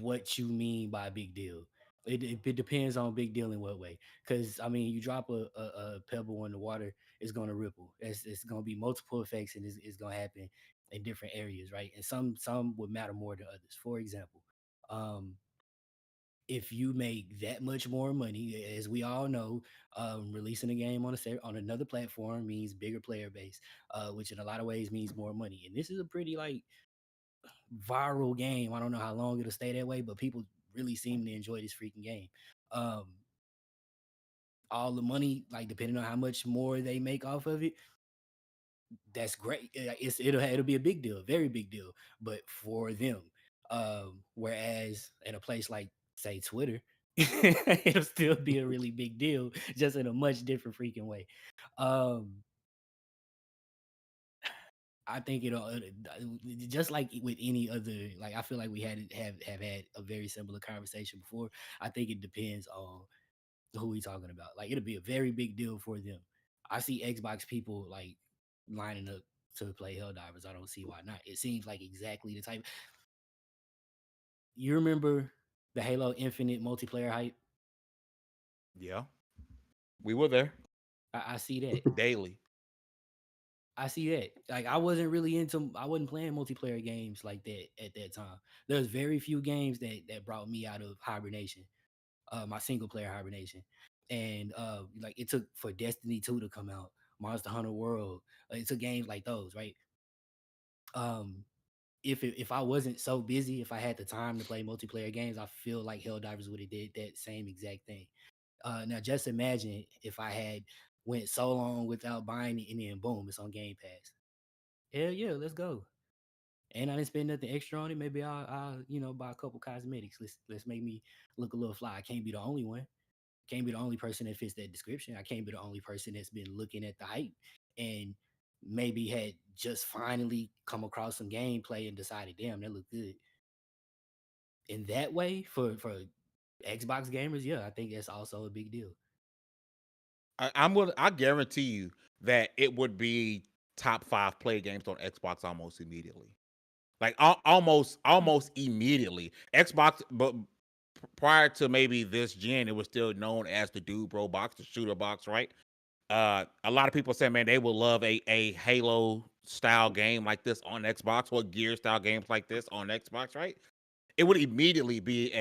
what you mean by big deal. It depends on big deal in what way. Because I mean, you drop a pebble in the water, it's gonna ripple. It's gonna be multiple effects, and it's gonna happen in different areas, right? And some would matter more than others. For example, um, if you make that much more money, as we all know, releasing a game on another platform means bigger player base, which in a lot of ways means more money. And this is a pretty like viral game. I don't know how long it'll stay that way, but people really seem to enjoy this freaking game. Um, all the money, like depending on how much more they make off of it, that's great. It'll be a big deal, very big deal, but for them. Whereas in a place like say Twitter, it'll still be a really big deal, just in a much different freaking way. Um, I think just like with any other, like I feel like we have had a very similar conversation before. I think it depends on who we talking about. Like it'll be a very big deal for them. I see Xbox people like lining up to play Helldivers. I don't see why not. It seems like exactly the type. You remember the Halo Infinite multiplayer hype? Yeah. We were there I see that. daily. I see that. Like I wasn't playing multiplayer games like that at that time. There's very few games that brought me out of hibernation, my single player hibernation. And like it took for Destiny 2 to come out, Monster Hunter World. It took games like those, right? Um if I wasn't so busy, if I had the time to play multiplayer games, I feel like Helldivers would have did that same exact thing. Now just imagine if I had went so long without buying it and then boom, it's on Game Pass. Hell yeah, let's go. And I didn't spend nothing extra on it. Maybe I'll buy a couple cosmetics. Let's make me look a little fly. I can't be the only one. Can't be the only person that fits that description. I can't be the only person that's been looking at the hype and maybe had just finally come across some gameplay and decided, damn, that looked good. In that way, for Xbox gamers, yeah, I think that's also a big deal. I guarantee you that it would be top 5 play games on Xbox almost immediately. Like almost immediately. Xbox, but prior to maybe this gen, it was still known as the Dude Bro box, the shooter box, right? A lot of people say, man, they would love a Halo style game like this on Xbox, or Gear style games like this on Xbox, right? It would immediately be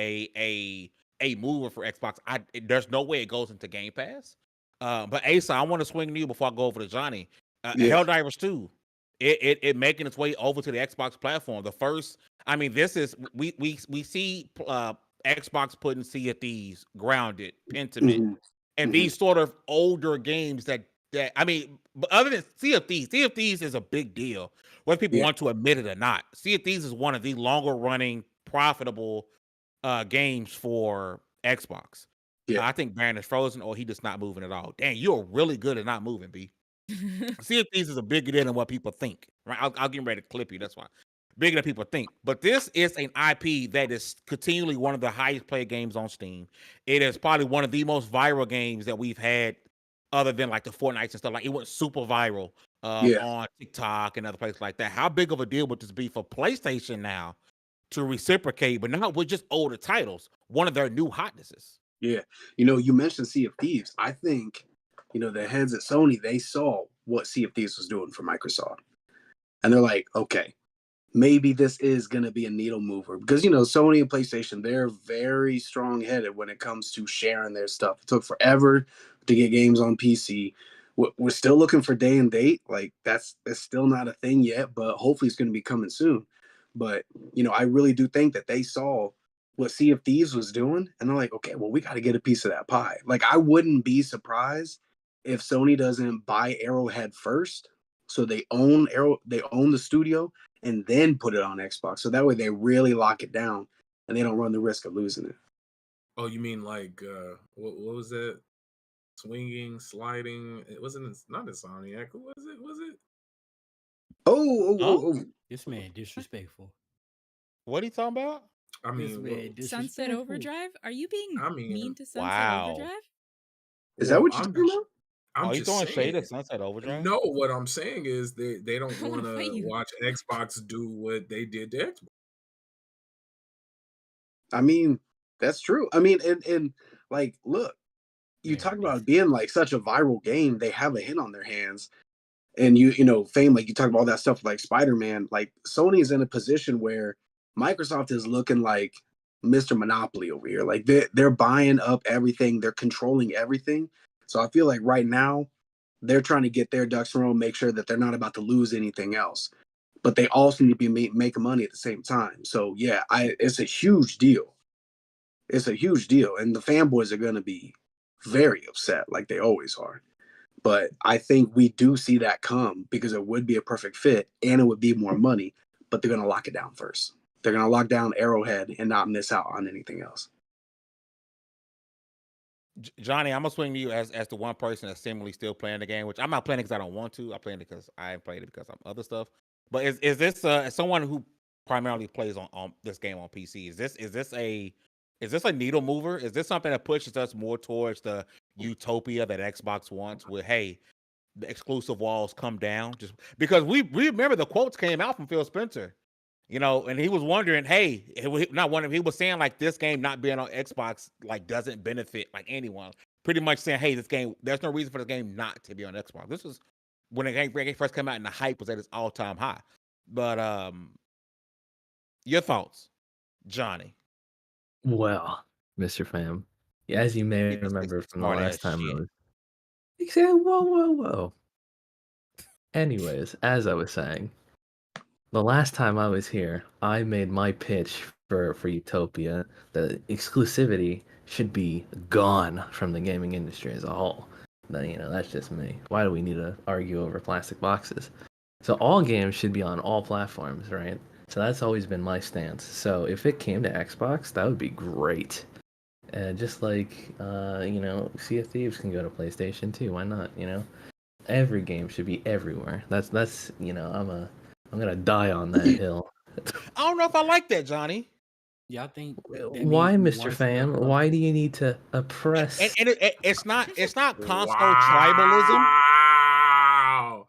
a mover for Xbox. There's no way it goes into Game Pass. But Asa, I want to swing to you before I go over to Johnny. Yeah. Helldivers 2, it making its way over to the Xbox platform. The first, I mean, this is we see Xbox putting Sea of Thieves, Grounded, Pentiment, Mhm. and these sort of older games that I mean, but other than Sea of Thieves is a big deal, whether people Yeah. want to admit it or not. Sea of Thieves is one of the longer running, profitable games for Xbox. Yeah. I think Baron is frozen, or he just not moving at all. Dang, you're really good at not moving, B. Sea of Thieves is a bigger deal than what people think. Right? I'll get ready to clip you. That's why. Bigger than people think. But this is an IP that is continually one of the highest played games on Steam. It is probably one of the most viral games that we've had, other than like the Fortnites and stuff. Like it went super viral on TikTok and other places like that. How big of a deal would this be for PlayStation now to reciprocate, but not with just older titles, one of their new hotnesses? Yeah. You mentioned Sea of Thieves. I think, the heads at Sony, they saw what Sea of Thieves was doing for Microsoft. And they're like, okay, maybe this is going to be a needle mover. Because, Sony and PlayStation, they're very strong headed when it comes to sharing their stuff. It took forever to get games on PC. We're still looking for day and date. Like, that's still not a thing yet, but hopefully it's going to be coming soon. But, I really do think that they saw what Sea of Thieves was doing, and they're like, okay, well, we got to get a piece of that pie. Like, I wouldn't be surprised if Sony doesn't buy Arrowhead first, so they own the studio, and then put it on Xbox. So that way they really lock it down, and they don't run the risk of losing it. Oh, you mean like what was it? Swinging, sliding. It wasn't. Not Insomniac. Who was it? Was it? Oh. This man disrespectful. What are you talking about? I mean, Sunset Overdrive? Are you being mean to Sunset Overdrive? Is that what you're talking about? Are you throwing shade at Sunset Overdrive? No, what I'm saying is they don't want to watch Xbox do what they did to Xbox. I mean, that's true. I mean, and like, look, you talk about it being like such a viral game. They have a hit on their hands, and fame. Like you talk about all that stuff, like Spider-Man. Like Sony's in a position where Microsoft is looking like Mr. Monopoly over here. Like they're buying up everything. They're controlling everything. So I feel like right now they're trying to get their ducks in a row, make sure that they're not about to lose anything else. But they also need to be making money at the same time. So yeah, it's a huge deal. It's a huge deal, and the fanboys are going to be very upset, like they always are. But I think we do see that come because it would be a perfect fit, and it would be more money. But they're going to lock it down first. They're going to lock down Arrowhead and not miss out on anything else. Johnny, I'm gonna swing to you as the one person that's seemingly still playing the game, which I'm not playing because I don't want to. I'm playing it because I played it because of other stuff. But is this someone who primarily plays on this game on PC? Is this a needle mover? Is this something that pushes us more towards the utopia that Xbox wants? Where hey, the exclusive walls come down, just because we remember the quotes came out from Phil Spencer. And he was wondering, hey, he was saying like this game not being on Xbox like doesn't benefit like anyone. Pretty much saying, hey, this game, there's no reason for this game not to be on Xbox. This was when the game first came out and the hype was at its all-time high. But your thoughts, Johnny? Well, Mr. Fam, as you may remember from the last time I was... Whoa. Anyways, as I was saying, the last time I was here, I made my pitch for Utopia. The exclusivity should be gone from the gaming industry as a whole. But, that's just me. Why do we need to argue over plastic boxes? So all games should be on all platforms, right? So that's always been my stance. So if it came to Xbox, that would be great. Just like, Sea of Thieves can go to PlayStation too. Why not, Every game should be everywhere. That's I'm gonna die on that hill. I don't know if I like that, Johnny. Yeah, I think. Why, Mr. Fam? Why do you need to oppress? And it's not console tribalism. Wow.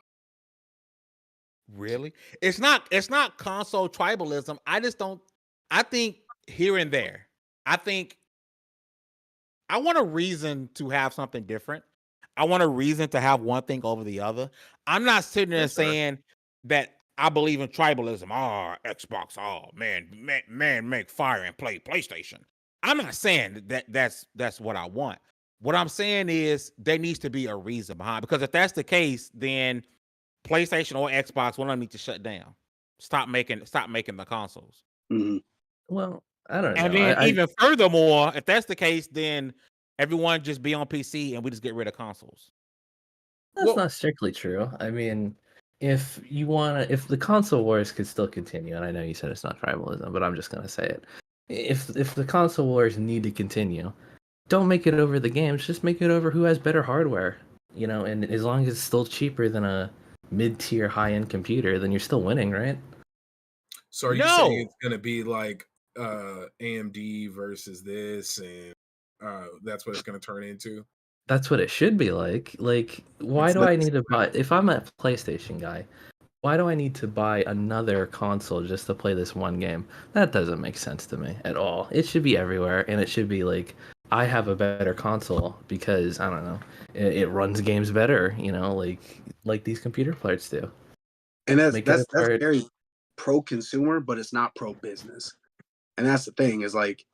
Really? It's not console tribalism. I think here and there. I think I want a reason to have something different. I want a reason to have one thing over the other. I'm not sitting there saying that I believe in tribalism. Xbox. Man, make fire and play PlayStation. I'm not saying that's what I want. What I'm saying is there needs to be a reason behind, because if that's the case, then PlayStation or Xbox will not need to shut down. Stop making the consoles. Mm-hmm. Well, I don't know. And then even furthermore, if that's the case, then everyone just be on PC and we just get rid of consoles. That's not strictly true. I mean, if the console wars could still continue, and I know you said it's not tribalism, but I'm just gonna say it. If the console wars need to continue, don't make it over the games. Just make it over who has better hardware. And as long as it's still cheaper than a mid-tier high-end computer, then you're still winning, right? So are you saying it's gonna be like AMD versus this, and that's what it's gonna turn into? That's what it should be like. Like, why do I need to buy? If I'm a PlayStation guy, why do I need to buy another console just to play this one game? That doesn't make sense to me at all. It should be everywhere, and it should be like I have a better console because I don't know, it runs games better. You know, like these computer parts do. And that's Make it that's a that's part. very pro consumer, but it's not pro business. And that's the thing is like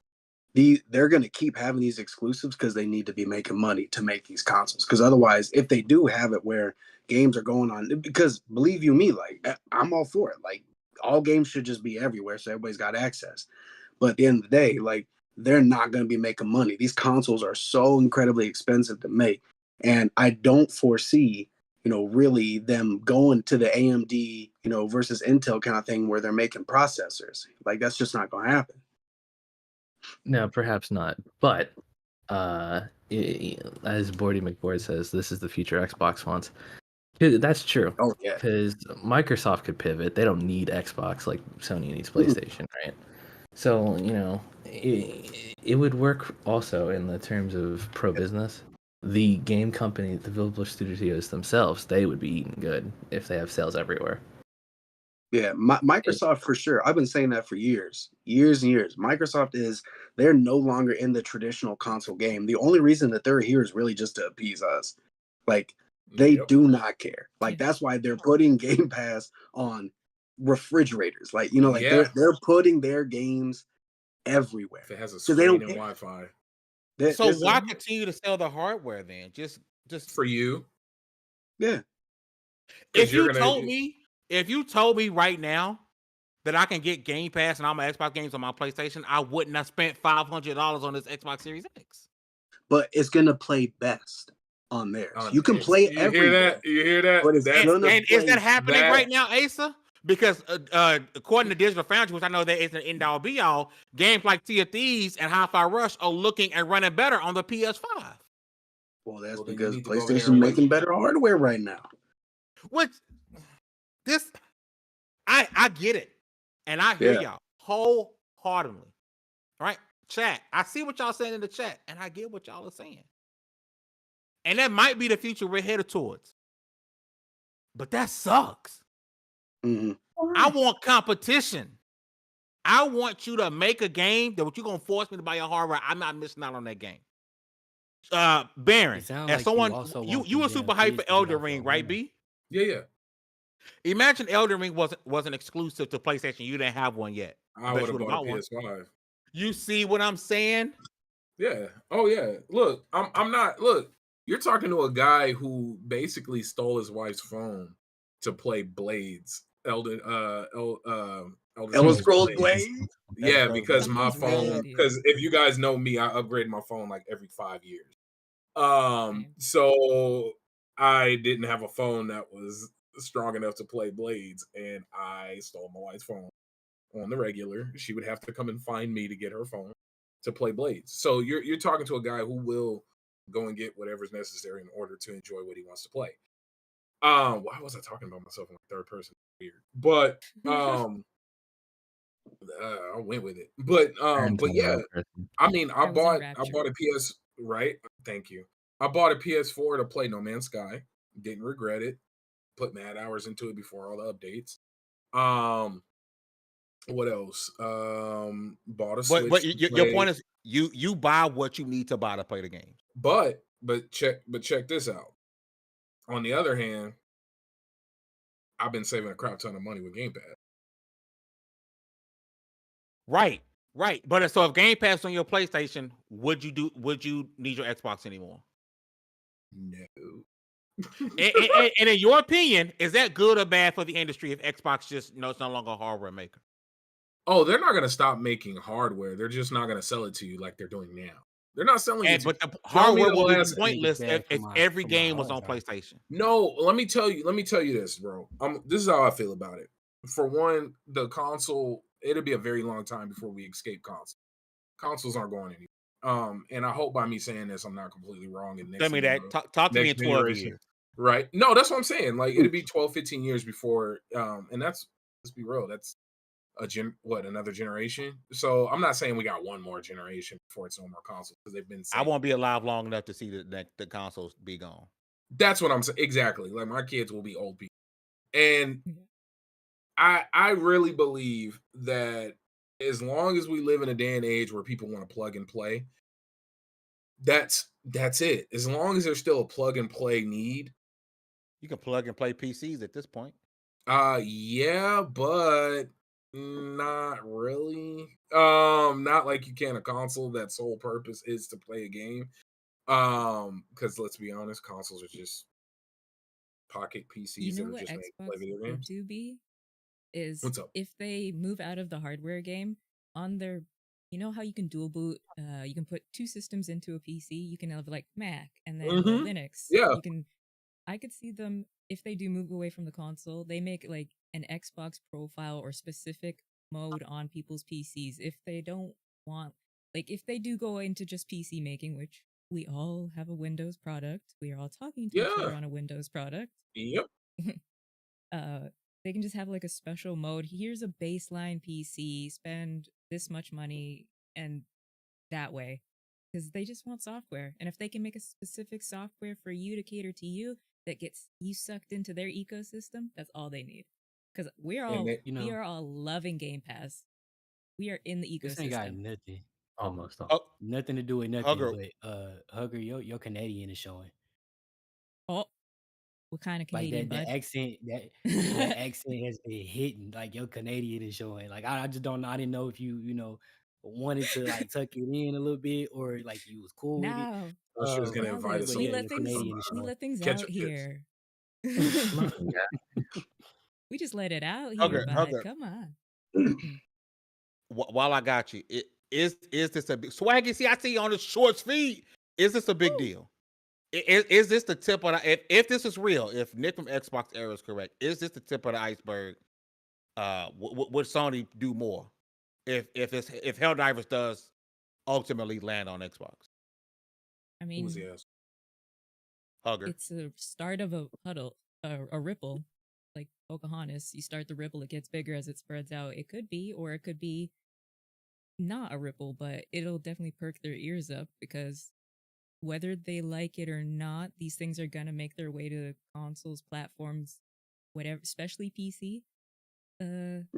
they're going to keep having these exclusives because they need to be making money to make these consoles. Because otherwise, if they do have it where games are going on, because believe you me, like I'm all for it. Like all games should just be everywhere, so everybody's got access. But at the end of the day, like they're not going to be making money. These consoles are so incredibly expensive to make, and I don't foresee, really them going to the AMD, versus Intel kind of thing where they're making processors. Like that's just not going to happen. No, perhaps not. But as Bordy McBoard says, this is the future Xbox wants. That's true. Oh yeah. Because Microsoft could pivot. They don't need Xbox like Sony needs PlayStation, right? So, it would work also in the terms of pro business. The game company, the developer studios themselves, they would be eating good if they have sales everywhere. Yeah, Microsoft for sure. I've been saying that for years and years. They're no longer in the traditional console game. The only reason that they're here is really just to appease us. Like they do not care. Like that's why they're putting Game Pass on refrigerators. Like, they're putting their games everywhere. If it has a screen and Wi-Fi. So why continue to sell the hardware then? Just for you. Yeah. If you told me right now that I can get Game Pass and all my Xbox games on my PlayStation, I wouldn't have spent $500 on this Xbox Series X. But it's gonna play best on theirs. You can play everywhere. You hear that? But it's and is that happening right now, Asa? Because according to Digital Foundry, which I know that isn't an end all be all, games like Sea of Thieves and Hi-Fi Rush are looking and running better on the PS5. Well, that's because PlayStation making better hardware right now. I get it, and I hear y'all wholeheartedly. All right, chat. I see what y'all saying in the chat, and I get what y'all are saying, and that might be the future we're headed towards. But that sucks. Mm-hmm. I want competition. I want you to make a game that you're gonna force me to buy your hardware. I'm not missing out on that game. Baron, as someone you were super hyped for Elden Ring, right, B? Yeah. Imagine Elden Ring wasn't exclusive to PlayStation. You didn't have one yet. I would have bought a PS5. You see what I'm saying? Yeah. Oh yeah. Look, I'm not. Look, you're talking to a guy who basically stole his wife's phone to play Blades. Elder Scrolls Blades. Yeah, because my phone. Because if you guys know me, I upgrade my phone like every 5 years. So I didn't have a phone that was strong enough to play Blades, and I stole my wife's phone on the regular. She would have to come and find me to get her phone to play Blades. So you're talking to a guy who will go and get whatever's necessary in order to enjoy what he wants to play. Why was I talking about myself in third person? Weird, but I went with it. But yeah, I mean, I bought a PS. Right, thank you. I bought a PS4 to play No Man's Sky. Didn't regret it. Put mad hours into it before all the updates. What else? Bought a Switch. But your point is you buy what you need to buy to play the game. But check this out. On the other hand, I've been saving a crap ton of money with Game Pass. Right. But so if Game Pass on your PlayStation, would you need your Xbox anymore? No. and in your opinion, is that good or bad for the industry if Xbox just it's no longer a hardware maker? Oh, they're not going to stop making hardware. They're just not going to sell it to you like they're doing now. They're not selling it. But the hardware will be pointless if every game was on PlayStation. No, let me tell you this, bro. This is how I feel about it. For one, the console, it'll be a very long time before we escape console. Consoles aren't going anywhere. And I hope by me saying this, I'm not completely wrong. Tell me that. Talk to me in 12 years. Right. No, that's what I'm saying. Like, it'll be 12, 15 years before. And let's be real. That's another generation. So I'm not saying we got one more generation before it's no more consoles, because they've been saying I won't be alive long enough to see the consoles be gone. that's what I'm saying. Exactly. Like my kids will be old people. And I really believe that as long as we live in a day and age where people want to plug and play, that's it. As long as there's still a plug and play need. You can plug and play PCs at this point. Yeah, but not really. Not like you can a console that's sole purpose is to play a game. Because let's be honest, consoles are just pocket PCs You know that are what just made to play Xbox video could games. do be is What's up? if they move out of the hardware game on their, you know how you can dual boot, you can put two systems into a PC. You can have like Mac and then Linux. Yeah. You can. I could see them if they do move away from the console. They make like an Xbox profile or specific mode on people's PCs. If they don't want, like, if they do go into just PC making, which we all have a Windows product, we are all talking to each other Yeah. on a Windows product. Yep. They can just have like a special mode. Here's a baseline PC, spend this much money, and that way. Because they just want software. And if they can make a specific software for you to cater to you that gets you sucked into their ecosystem, that's all they need. Because we're all we are all loving Game Pass. We are in the ecosystem. This ain't got nothing. Almost. Nothing to do with nothing. Hugger. But Hugger, your Canadian is showing. Oh, what kind of Canadian, Like bud? that accent, that accent has been hitting. Like your Canadian is showing. Like I just don't know. I didn't know if you wanted to like tuck it in a little bit, or like you was cool with it. No. She was gonna invite us. We Yeah, let your things Canadian is we showing. let things Ketchup out chips. here. We just let it out here, Hugger, bud. Hugger. Come on. While I got you, is this a big Swaggy? See, I see you on the shorts feed. Is this a big deal? Is this the tip of the if this is real? If Nick from Xbox Era is correct, is this the tip of the iceberg? Would Sony do more if Helldivers does ultimately land on Xbox? I mean, Hugger. It's a start of a puddle, a ripple, like Pocahontas. You start the ripple, it gets bigger as it spreads out. It could be, or it could be not a ripple, but it'll definitely perk their ears up because whether they like it or not, these things are gonna make their way to consoles, platforms, whatever, especially PC.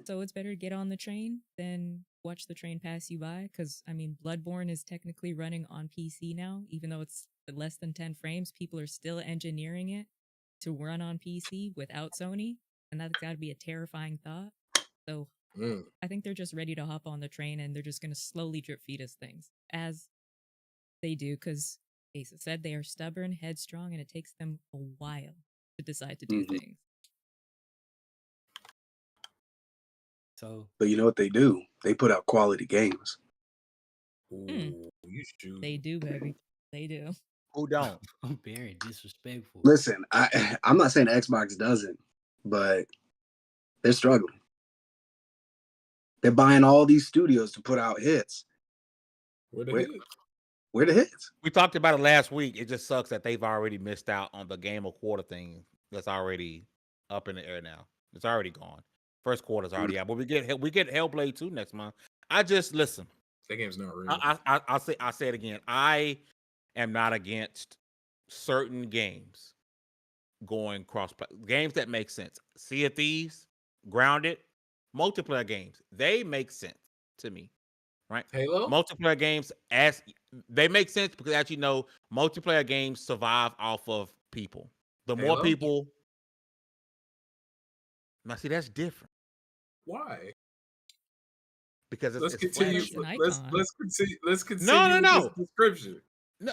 So it's better to get on the train than watch the train pass you by. Because I mean, Bloodborne is technically running on PC now, even though it's less than 10 frames. People are still engineering it to run on PC without Sony, and that's got to be a terrifying thought. So I think they're just ready to hop on the train, and they're just going to slowly drip feed us things as they do. Because Asa said they are stubborn, headstrong, and it takes them a while to decide to do things. But you know what they do? They put out quality games. They do, baby. They do. Who don't? I'm very disrespectful. Listen, I'm not saying Xbox doesn't, but they're struggling. They're buying all these studios to put out hits. Where the hits? We talked about it last week. It just sucks that they've already missed out on the Game of Quarter thing that's already up in the air now. It's already gone. First quarter's already out, but we get Hellblade 2 next month. I just listen. That game's not real. I'll say it again. I am not against certain games going cross games that make sense. Sea of Thieves, Grounded, multiplayer games. They make sense to me, right? Halo multiplayer games as they make sense because, as you know, multiplayer games survive off of people. The more people. Now, see, that's different. Why? Because let's continue. Let's continue. Let's continue. No. This description.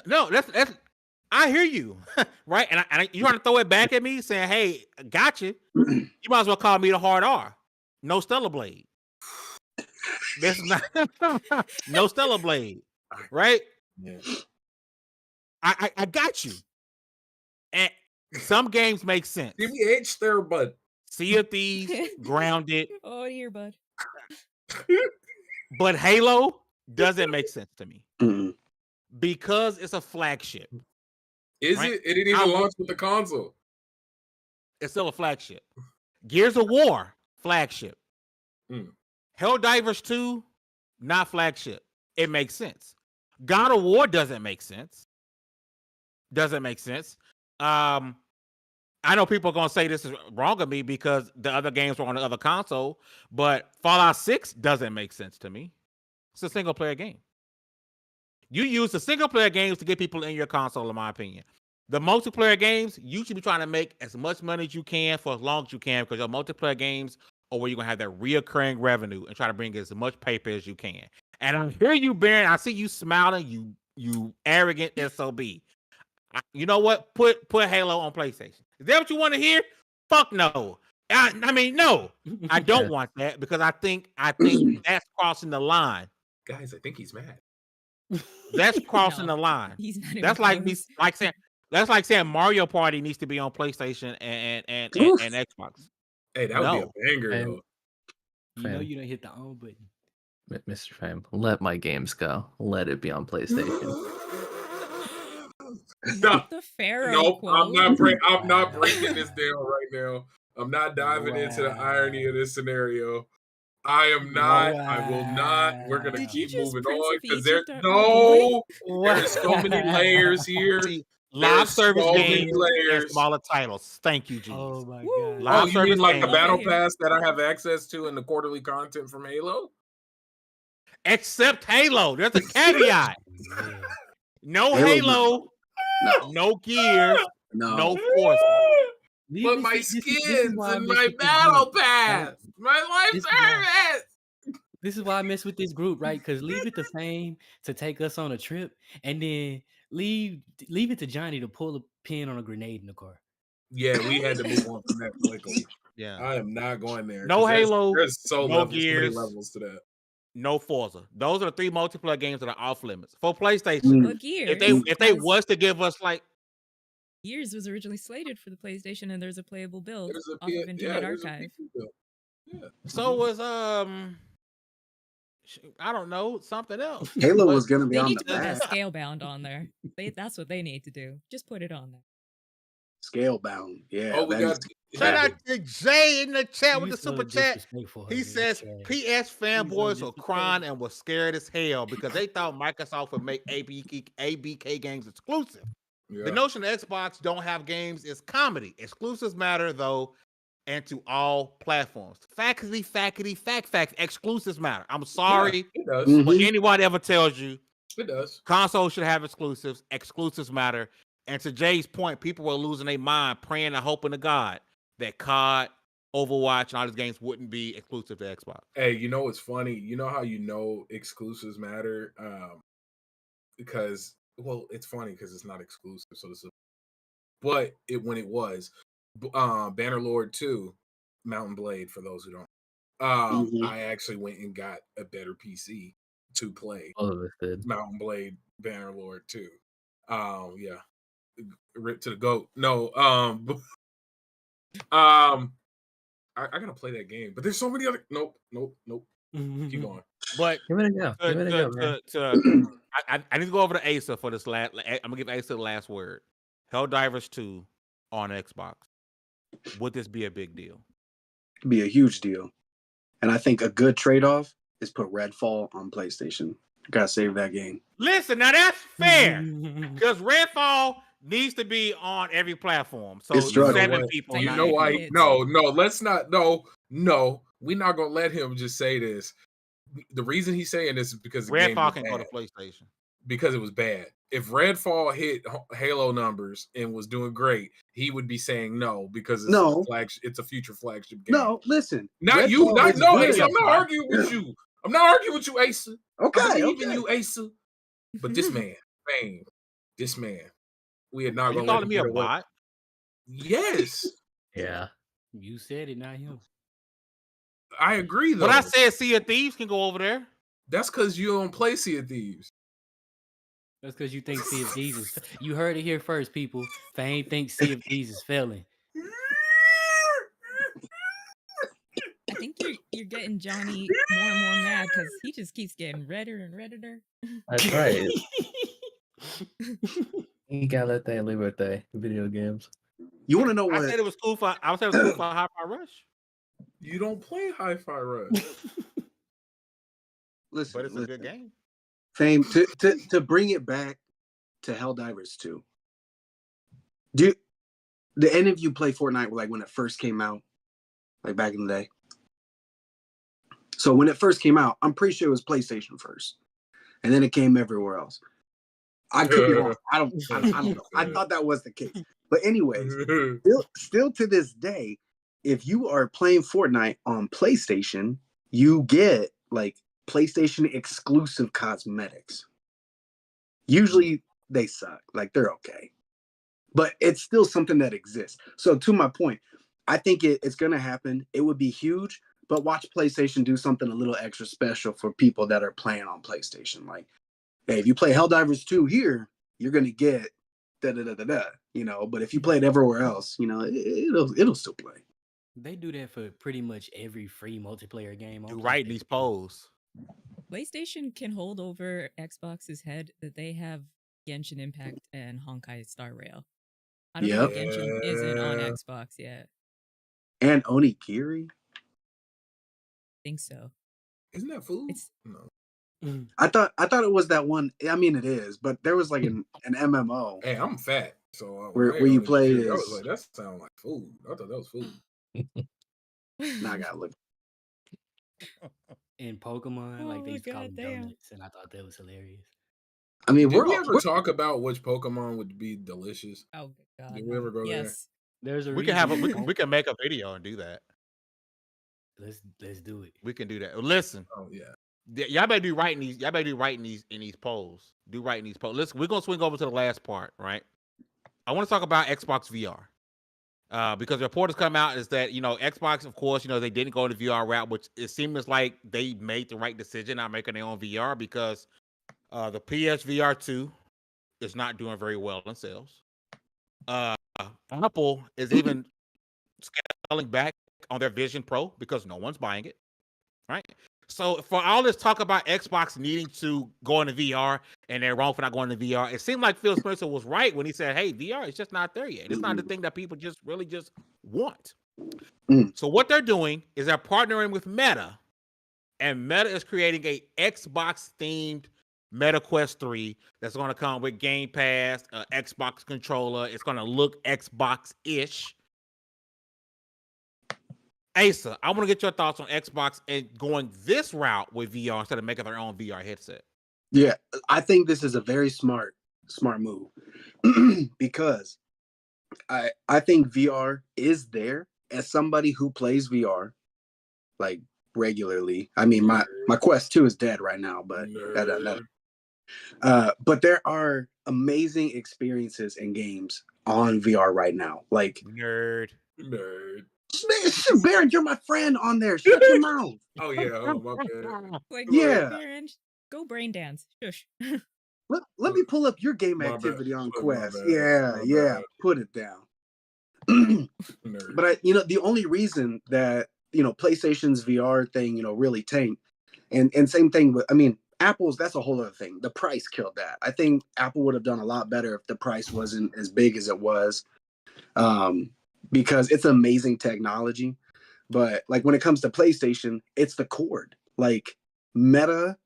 No. That's. I hear you, right? And you want to throw it back at me, saying, "Hey, gotcha." You might as well call me the hard R. No Stellar Blade. This is not no Stellar Blade, right? Yeah. I got you. And some games make sense. Give me H there, bud. Sea of Thieves, Grounded. Oh, here, bud. But Halo doesn't make sense to me because it's a flagship. Is it? It didn't even launch with the console. It's still a flagship. Gears of War, flagship. Helldivers 2, not flagship. It makes sense. God of War doesn't make sense. I know people are gonna say this is wrong of me because the other games were on the other console, but Fallout 6 doesn't make sense to me. It's a single player game. You use the single player games to get people in your console, in my opinion. The multiplayer games, you should be trying to make as much money as you can for as long as you can, because your multiplayer games are where you're gonna have that reoccurring revenue and try to bring as much paper as you can. And I hear you, Baron. I see you smiling, you arrogant SOB. You know what? Put Halo on PlayStation. Is that what you want to hear? Fuck no. I mean, no. I don't want that because I think that's crossing the line. Guys, I think he's mad. That's crossing the line. He's not even That's like me close. like saying Mario Party needs to be on PlayStation and Xbox. Hey, that would be a banger though. You know you don't hit the on button. Mr. Fame, let my games go. Let it be on PlayStation. No, The Pharaoh nope, quote. I'm not breaking this down right now. I'm not diving into the irony of this scenario. I am not. I will not. We're gonna keep moving on because there's so many layers here. Live service so games layers. and smaller titles. Thank you, Jesus. Oh my god. Live you service mean like the games. battle pass that I have access to and the quarterly content from Halo? Except Halo. There's a caveat. No Halo. No Gears. No Forza. But my skins and my battle pass. My life service. This is why I mess with this group, right? Because leave it to Fame to take us on a trip, and then leave it to Johnny to pull a pin on a grenade in the car. Yeah, we had to move on from that quickly. Yeah, I am not going there. No Halo. There's so no many Gears. levels to that. No Forza. Those are the 3 multiplayer games that are off limits for PlayStation. But Gears, if they was to give us like Gears was originally slated for the PlayStation, and there's a playable build off of Internet Archive. So was I don't know, something else. Halo was gonna be They on need the to put that back. Scalebound on there. That's what they need to do. Just put it on there. Scalebound, yeah. Oh, we got Shout out to Jay in the chat You with the so super chat. disrespectful, He man. says Sad. PS fanboys so were crying and were scared as hell because they thought Microsoft would make ABK games exclusive. Yeah. The notion that Xbox don't have games is comedy. Exclusives matter though, and to all platforms. Fact. Exclusives matter. I'm sorry, it does. but anyone ever tells you It does. consoles should have exclusives. Exclusives matter. And to Jay's point, people were losing their mind, praying and hoping to God that COD, Overwatch, and all these games wouldn't be exclusive to Xbox. Hey, you know what's funny? You know how you know exclusives matter? Because it's funny because it's not exclusive, so this is, but when it was Bannerlord 2, Mountain Blade, for those who don't, I actually went and got a better PC to play Mountain Blade Bannerlord 2. Yeah. Rip to the GOAT. No, I gotta play that game, but there's so many other. Nope. Keep going. But Give it a go. I need to go over to Asa for this last. I'm gonna give Asa the last word. Helldivers 2 on Xbox. Would this be a big deal? It'd be a huge deal, and I think a good trade-off is put Redfall on PlayStation. Gotta save that game. Listen, now that's fair because Redfall needs to be on every platform. So It's true. 7 people. You know why? No. Let's not. No. We're not gonna let him just say this. The reason he's saying this is because the game Redfall was can bad. go to PlayStation Because it was bad. If Redfall hit Halo numbers and was doing great, he would be saying no because it's a future flagship game. No, listen. Not Redfall you. is No, good. Asa. I'm not arguing with you. I'm not arguing with you, Asa. Okay, I believe in you, Asa. But this man, we are not you going to let calling him me get a away. bot? Yes. Yeah. You said it, not him. I agree, though. But I said Sea of Thieves can go over there. That's because you don't play Sea of Thieves. That's because you think Sea of Thieves is. You heard it here first, people. Fame thinks Sea of Thieves is failing. I think you're getting Johnny more and more mad because he just keeps getting redder and redder. That's right. You gotta let that liberté video games. You want to know what? I said it was cool for. I said it was cool for Hi-Fi Rush. You don't play Hi-Fi Rush. listen, but it's a good game. Fame to bring it back to Helldivers 2. Did any of you play Fortnite like when it first came out, like back in the day? So when it first came out, I'm pretty sure it was PlayStation first, and then it came everywhere else. I could be wrong. I don't know. I thought that was the case. But anyways, still to this day, if you are playing Fortnite on PlayStation, you get like PlayStation exclusive cosmetics. Usually they suck. Like they're okay. But it's still something that exists. So to my point, I think it's going to happen. It would be huge, but watch PlayStation do something a little extra special for people that are playing on PlayStation. Like, hey, if you play Helldivers 2 here, you're going to get da-da-da-da-da, you know, but if you play it everywhere else, you know, it'll still play. They do that for pretty much every free multiplayer game. Do right in these polls. PlayStation can hold over Xbox's head that they have Genshin Impact and Honkai Star Rail. I don't know if Genshin isn't on Xbox yet. And Onigiri? I think so. Isn't that food? No. I thought it was that one. I mean, it is, but there was like an MMO. Hey, I'm fat, so where you play I was like, that sounds like food. I thought that was food. Now I gotta look. In Pokemon, like they used to call them donuts, and I thought that was hilarious. I mean, did we ever talk about which Pokemon would be delicious? Oh God! Did we ever go there? There's a we can have we can make a video and do that. Let's do it. We can do that. Listen. Oh yeah. Y'all better do right in these. Y'all better do right in these polls. Do right in these polls. Listen, we're gonna swing over to the last part, right? I want to talk about Xbox VR. Because the report has come out is that, you know, Xbox, of course, you know, they didn't go the VR route, which it seems like they made the right decision not making their own VR because the PSVR 2 is not doing very well in sales. Apple is even scaling back on their Vision Pro because no one's buying it, right? So for all this talk about Xbox needing to go into VR and they're wrong for not going into VR, it seemed like Phil Spencer was right when he said, hey, VR is just not there yet. It's not the thing that people just really just want. So what they're doing is they're partnering with Meta, and Meta is creating a Xbox-themed Meta Quest 3 that's going to come with Game Pass, Xbox controller. It's going to look Xbox-ish. Asa, I want to get your thoughts on Xbox and going this route with VR instead of making their own VR headset. Yeah, I think this is a very smart move because I think VR is there. As somebody who plays VR like regularly, I mean my Quest 2 is dead right now, but but there are amazing experiences and games on VR right now. Like nerd. Baron, you're my friend on there. Shut your mouth. Oh yeah, oh my bad. Like, yeah, Baron, go brain dance. Shush. Let me pull up your game activity on Quest. Yeah, put it down. But the only reason that PlayStation's VR thing really tanked, and same thing with Apple's, that's a whole other thing. The price killed that. I think Apple would have done a lot better if the price wasn't as big as it was. Because it's amazing technology, but like when it comes to PlayStation, it's the cord. Like Meta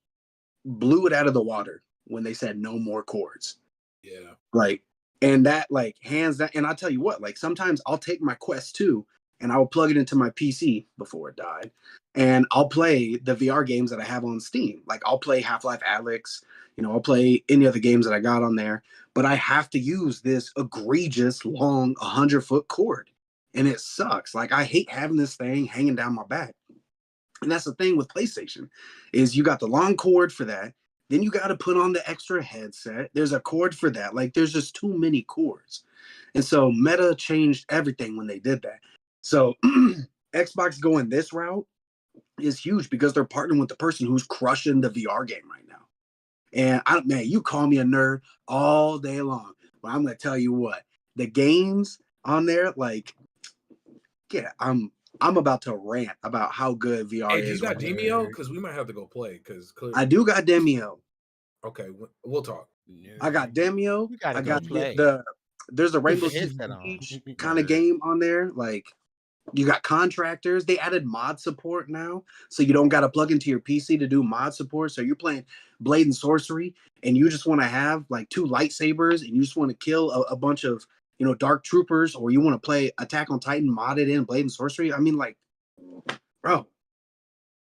blew it out of the water when they said no more cords. Yeah. Like, and that like hands down. And I'll tell you what, like sometimes I'll take my Quest 2 and I'll plug it into my PC before it died, and I'll play the VR games that I have on Steam. Like I'll play Half-Life Alyx, I'll play any of the games that I got on there, but I have to use this egregious long 100-foot cord. And it sucks. Like I hate having this thing hanging down my back. And that's the thing with PlayStation is you got the long cord for that. Then you got to put on the extra headset. There's a cord for that. Like there's just too many cords. And so Meta changed everything when they did that. So Xbox going this route is huge because they're partnering with the person who's crushing the VR game right now. And you call me a nerd all day long, but I'm going to tell you what, the games on there, like, yeah, I'm about to rant about how good VR is. You got Demio? Because we might have to go play. Because I do got Demio. Okay, we'll talk. I got Demio. I got play. there's a Rainbow Six Siege kind of game on there. Like, You got contractors. They added mod support now, so you don't got to plug into your PC to do mod support. So you're playing Blade and Sorcery, and you just want to have like 2 lightsabers, and you just want to kill a bunch of Dark Troopers, or you want to play Attack on Titan modded in Blade and Sorcery. I mean, like, bro,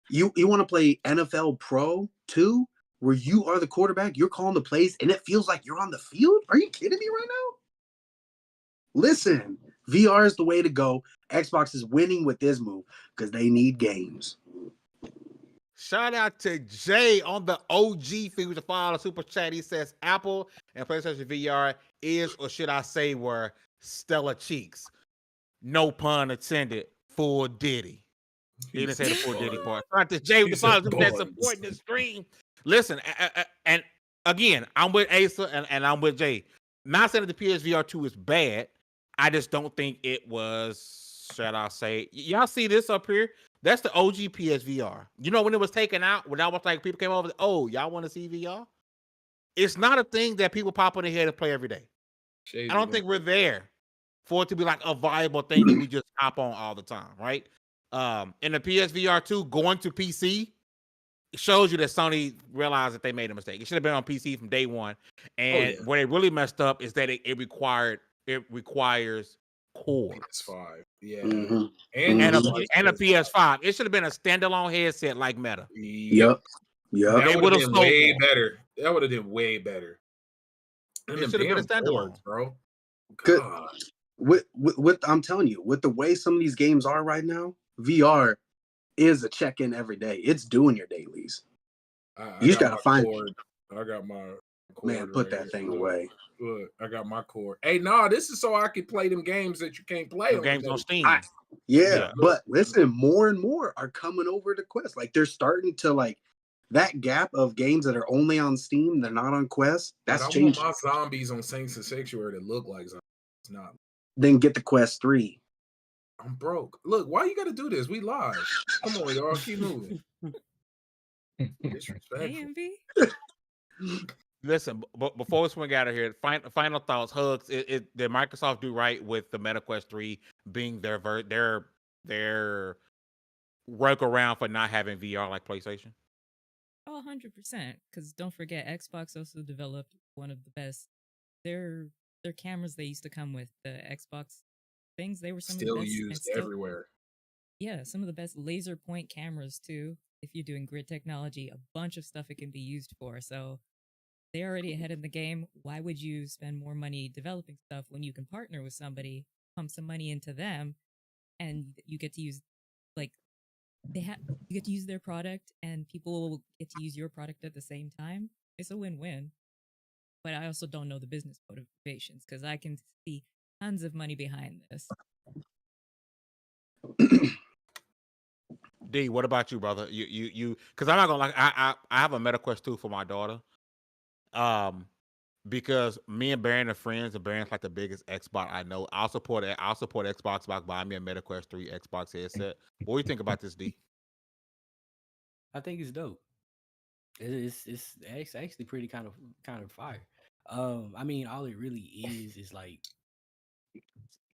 you want to play NFL Pro 2, where you are the quarterback, you're calling the plays, and it feels like you're on the field? Are you kidding me right now? Listen, VR is the way to go. Xbox is winning with this move because they need games. Shout out to Jay on the OG feed to follow the super chat. He says Apple and PlayStation VR is, or should I say, were Stellar cheeks. No pun intended. Full Diddy. He didn't say the full Diddy part. Shout out to Jay with the follow that supporting the stream. Listen, and again, I'm with Asa and I'm with Jay. Not saying that the PSVR 2 is bad. I just don't think it was, shall I say, y'all see this up here? That's the OG PSVR. You know, when it was taken out, when I was like, people came over, oh, y'all want to see VR? It's not a thing that people pop on their head and play every day. I don't think we're there for it to be like a viable thing that we just hop on all the time, right? In the PSVR 2, going to PC, it shows you that Sony realized that they made a mistake. It should have been on PC from day one. And where they really messed up is that it requires cords. PS5, yeah, and a PS5. It should have been a standalone headset like Meta. Yep. That would have been way better. That would have been way better. And it should have been a standalone, bro. Good. With I'm telling you, with the way some of these games are right now, VR is a check-in every day. It's doing your dailies. You just gotta find. I got my cord. Man, put that thing away. Look, I got my cord. Hey, this is so I can play them games that you can't play. Games on Steam. But listen, more and more are coming over to Quest. Like they're starting to like that gap of games that are only on Steam, they're not on Quest. That's changing. I want my zombies on Saints and Sanctuary to look like zombies. It's not. Then get the Quest 3. I'm broke. Look, why you got to do this? We live. Come on, y'all. Keep moving. Disrespectful. Listen, before we swing out of here, final thoughts. Hugs. Did Microsoft do right with the Meta Quest 3 being their workaround for not having VR like PlayStation? Oh, 100%. Because don't forget, Xbox also developed one of the best. Their cameras they used to come with, the Xbox things, they were some still of the best used everywhere. Yeah, some of the best laser point cameras too. If you're doing grid technology, a bunch of stuff it can be used for. So they're already ahead in the game. Why would you spend more money developing stuff when you can partner with somebody, pump some money into them, and you get to use you get to use their product, and people will get to use your product at the same time. It's a win-win. But I also don't know the business motivations because I can see tons of money behind this. D, what about you, brother? You because I'm not gonna like I have a Meta Quest 2 for my daughter. Because me and Baron are friends, and Baron's like the biggest Xbox I know. I'll support Xbox by buying me a Meta Quest 3 Xbox headset. What do you think about this, D? I think it's dope. It's actually pretty kind of fire. I mean, all it really is like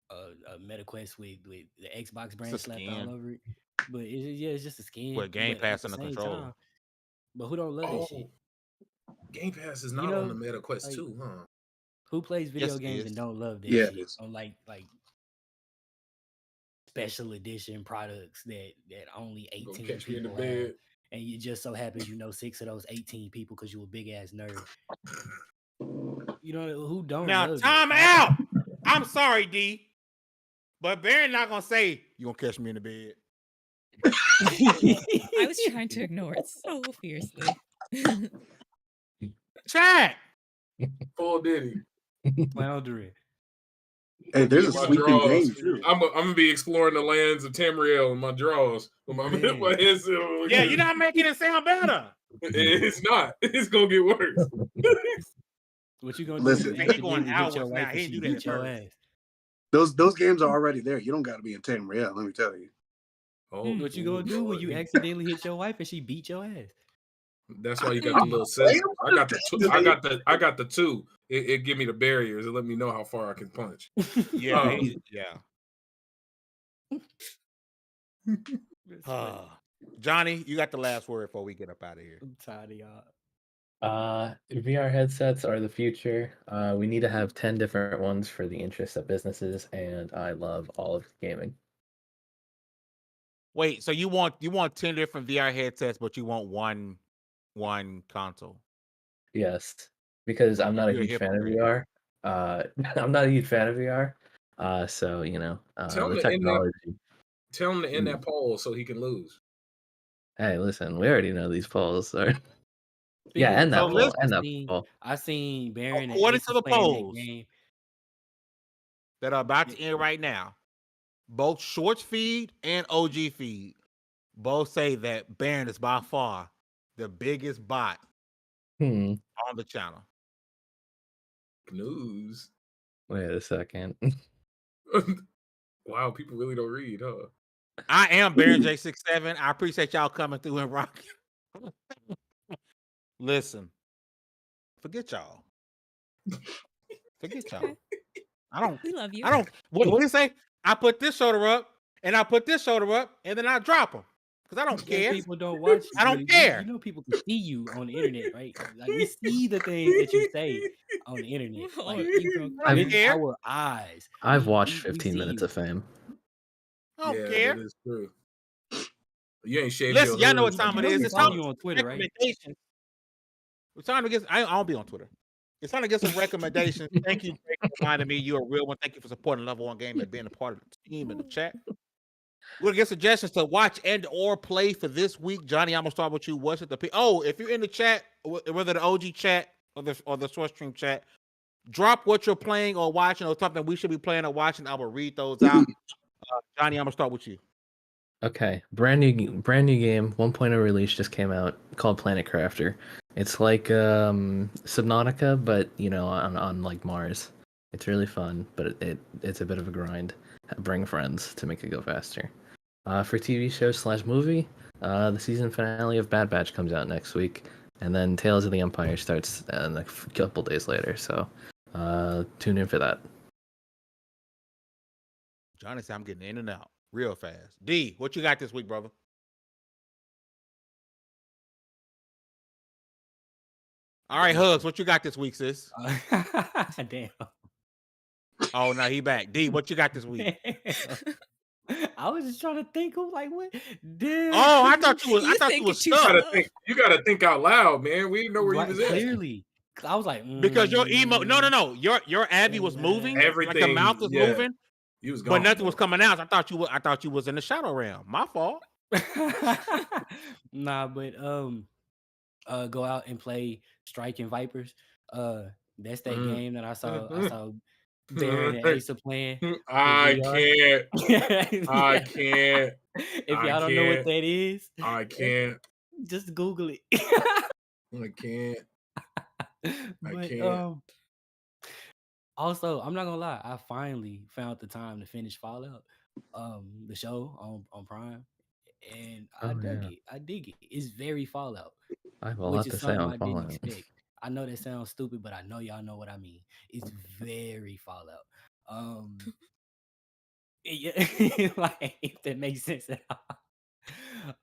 a Meta Quest with the Xbox brand slapped all over it. But it's just a skin with Game Pass and the controller. Time, but who don't love that shit? Game Pass is not on the Meta Quest 2, huh? Who plays video games and don't love that shit? On like special edition products that only 18 people have. And you just so happens 6 of those 18 people because you a big ass nerd. You know who don't? Now time out. I'm sorry, D, but Baron not gonna say you gonna catch me in the bed. I was trying to ignore it so fiercely. Chat. Full Diddy. Floundering. Hey, there's a sleeping game too. I'm gonna be exploring the lands of Tamriel in my drawers. Yeah, you're not making it sound better. It's not. It's gonna get worse. What you gonna listen? do? He going hours now. He do that your ass. Those games are already there. You don't got to be in Tamriel. Let me tell you. What you gonna do when you accidentally hit your wife and she beat your ass? That's why you got the little set. I got the 2. It give me the barriers. It let me know how far I can punch. Yeah. It's funny. Johnny, you got the last word before we get up out of here. I'm tired of y'all. VR headsets are the future. We need to have 10 different ones for the interests of businesses, and I love all of gaming. Wait, so you want 10 different VR headsets, but you want one console? Yes, because I'm not a You're a huge fan of hypocrite. VR. I'm not a huge fan of VR. So Tell him the to end that. technology. Tell him to end that poll so he can lose. Hey, listen, we already know these polls are. Yeah, Speaking and of that So poll, polls, and that poll. I seen Baron and according Ace to was the playing that polls game. that are about to end right now, both Shorts feed and OG feed both say that Baron is by far the biggest bot on the channel. News. Wait a second. Wow, people really don't read, huh? I am Baron J67. I appreciate y'all coming through and rocking. Listen, forget y'all. Forget y'all. Okay. I don't. We love you. I don't. What do you say? I put this shoulder up, and I put this shoulder up, and then I drop them because I don't When care. people don't watch you, I don't you care. know people can see you on the internet, right? Like we see the things that you say on the internet. Oh, Like you broke. I don't with care. our eyes. I've watched we 15 see minutes you. of Fame. I don't Yeah, care. that is true. You ain't shaved Listen, your y'all know head. what time You it know is. we It's follow time you to on get Twitter, some right? recommendations. It's time to get. I don't be on Twitter. It's time to get some recommendations. Thank you for reminding me you're a real one. Thank you for supporting Level 1 Game and being a part of the team in the chat. We're gonna get suggestions to watch and or play for this week. Johnny, I'm gonna start with you. What's it? If you're in the chat, whether the OG chat or the source stream chat, drop what you're playing or watching or something we should be playing or watching. I will read those out. Johnny, I'm gonna start with you. Okay, brand new game, 1.0 release just came out called Planet Crafter. It's like Subnautica, but on like Mars. It's really fun, but it's a bit of a grind. Bring friends to make it go faster. For TV show / movie, the season finale of Bad Batch comes out next week, and then Tales of the Empire starts a couple days later. So tune in for that. Johnny said I'm getting in and out real fast. D, what you got this week, brother? All right, Hugs, what you got this week, sis? Damn. Oh, no, he back. D, what you got this week? I was just trying to think of like what. Damn. Oh, I thought you was. I You thought you think was it too stuck. slow. You gotta think out loud, man. We didn't know where Right, you was at. clearly. I was like, Because your emo. No. Your Abby was moving. Like Everything, the mouth was yeah. moving. You was But gone, nothing bro. was coming out. I thought you was in the shadow realm. My fault. Nah, but go out and play Striking Vipers. That's that game that I saw Baron and Asa playing. I can't. I Yeah. can't. If y'all don't know what that is, I can't. just Google it. I can't. But can't. also, I'm not gonna lie, I finally found the time to finish Fallout, the show on Prime, and I dug it. I dig it. It's very Fallout, I have a which lot is to say something on I didn't Fallout. expect. I know that sounds stupid, but I know y'all know what I mean. It's very Fallout. Yeah, like if that makes sense at all.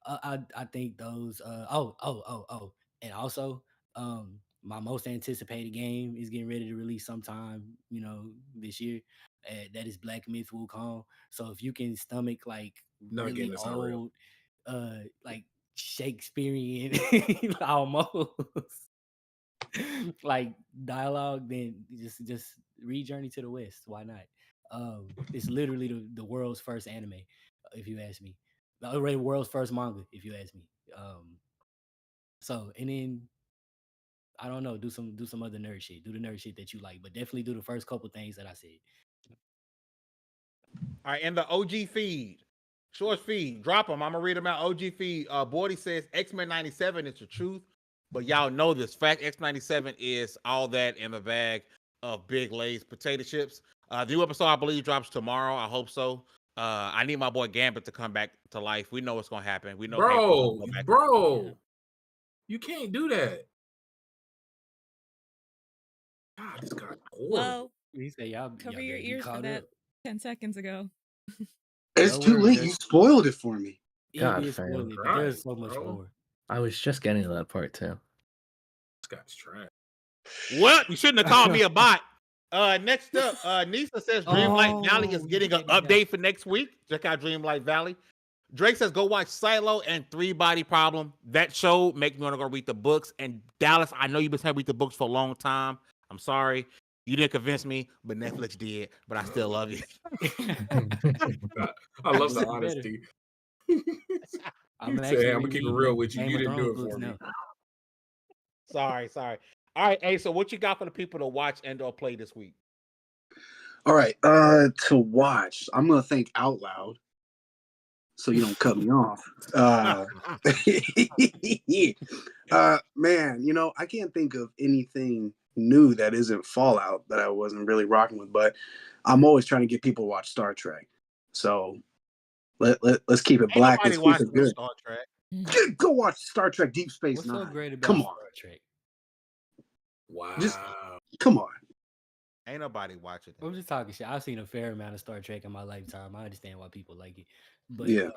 I think those. And also, my most anticipated game is getting ready to release sometime, this year. That is Black Myth Wukong. So if you can stomach like No, again, really that's not real. old, like Shakespearean almost like dialogue, then just read Journey to the West. Why not? It's literally the world's first anime, if you ask me. The world's first manga, if you ask me. So and then I don't know, do some other nerd shit. Do the nerd shit that you like, but definitely do the first couple things that I said. All right, in the OG feed, short feed, drop them. I'm gonna read them out. OG feed. Bordy says X-Men 97 is the truth, but y'all know this fact. X97 is all that in the bag of Big Lay's potato chips. The new episode, I believe, drops tomorrow. I hope so. I need my boy Gambit to come back to life. We know what's gonna happen. We know, bro, you can't do that. God, this guy's horrible. Well, He said, y'all cover your better be ears for caught that up. 10 seconds ago. It's too late. You spoiled it for me. God, did spoil fam. it, but there's so much Bro. more. I was just getting to that part too. This guy's trash. What? You shouldn't have called me a bot. Next up, Nisa says Dreamlight Valley is Oh, getting an yeah. update for next week. Check out Dreamlight Valley. Drake says go watch Silo and Three Body Problem. That show make me want to go read the books. And Dallas, I know you've been trying to read the books for a long time. I'm sorry. You didn't convince me, but Netflix did. But I still love you. I love the Better. honesty. I'm Say, actually hey, I'm gonna keep it real with you. Game You of didn't do Thrones it books for me. now. Sorry. All right, hey, so what you got for the people to watch and or play this week? All right. To watch, I'm gonna think out loud, so you don't cut me off. Man, I can't think of anything new that isn't Fallout that I wasn't really rocking with, but I'm always trying to get people to watch Star Trek. So let's keep it Ain't black. nobody Let's keep watching it good. Star Trek. Go watch Star Trek Deep Space What's Nine. so great about Come Star on. Trek? Wow. Come on. Ain't nobody watching it. I'm just talking shit. I've seen a fair amount of Star Trek in my lifetime. I understand why people like it, but Yeah.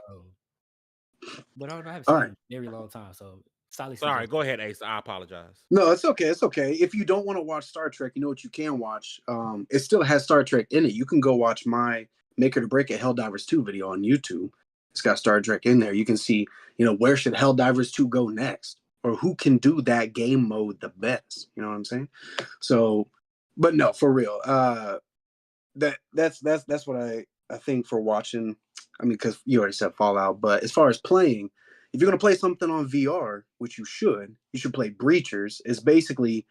but I haven't All seen right. it in a very long time. So solid. Sorry, go ahead, Ace. I apologize. No, it's okay. It's okay. If you don't want to watch Star Trek, you know what you can watch? It still has Star Trek in it. You can go watch my Make It or Break It Helldivers 2 video on YouTube. It's got Star Trek in there. You can see, where should Helldivers 2 go next? Or who can do that game mode the best? You know what I'm saying? So, but no, for real. That's what I think for watching. I mean, because you already said Fallout, but as far as playing, if you're gonna play something on VR, which you should play Breachers. It's basically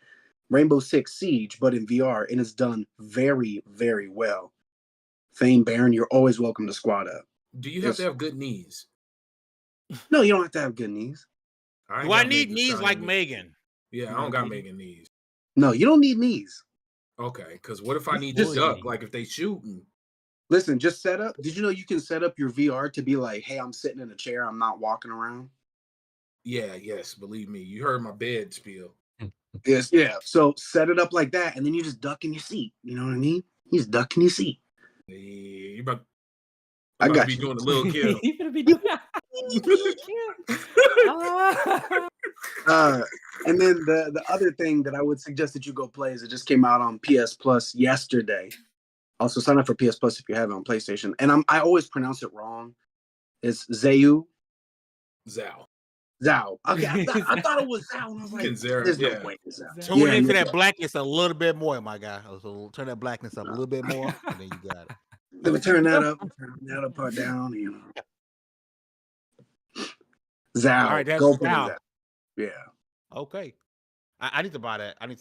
Rainbow Six Siege, but in VR, and it's done very, very well. Fame Baron, you're always welcome to squad up. Do you have to have good knees? No, you don't have to have good knees. Do I need knees like Megan? Yeah, I don't got Megan knees. No, you don't need knees. Okay, because what if I need to duck? Like if they shooting? Listen, just set up. Did you know you can set up your VR to be like, hey, I'm sitting in a chair, I'm not walking around? Yes, believe me. You heard my bed spiel. Yes, yeah. So set it up like that, and then you just duck in your seat. You know what I mean? You just duck in your seat. Yeah, you about I got to be you. doing a little kill. You gonna be doing and then the other thing that I would suggest that you go play is it just came out on PS Plus yesterday. Also sign up for PS Plus if you have it on PlayStation. And I always pronounce it wrong. It's Zao. Okay, I thought it was Zao. And I was like, there's no way it's Zao. Tune into that blackness a little bit more, my guy. So turn that blackness up a little bit more, and then you got it. Let me turn that up. Turn that up or down. Zao. All right, that's go play Zao. that. Yeah. Okay. I need to buy that. I need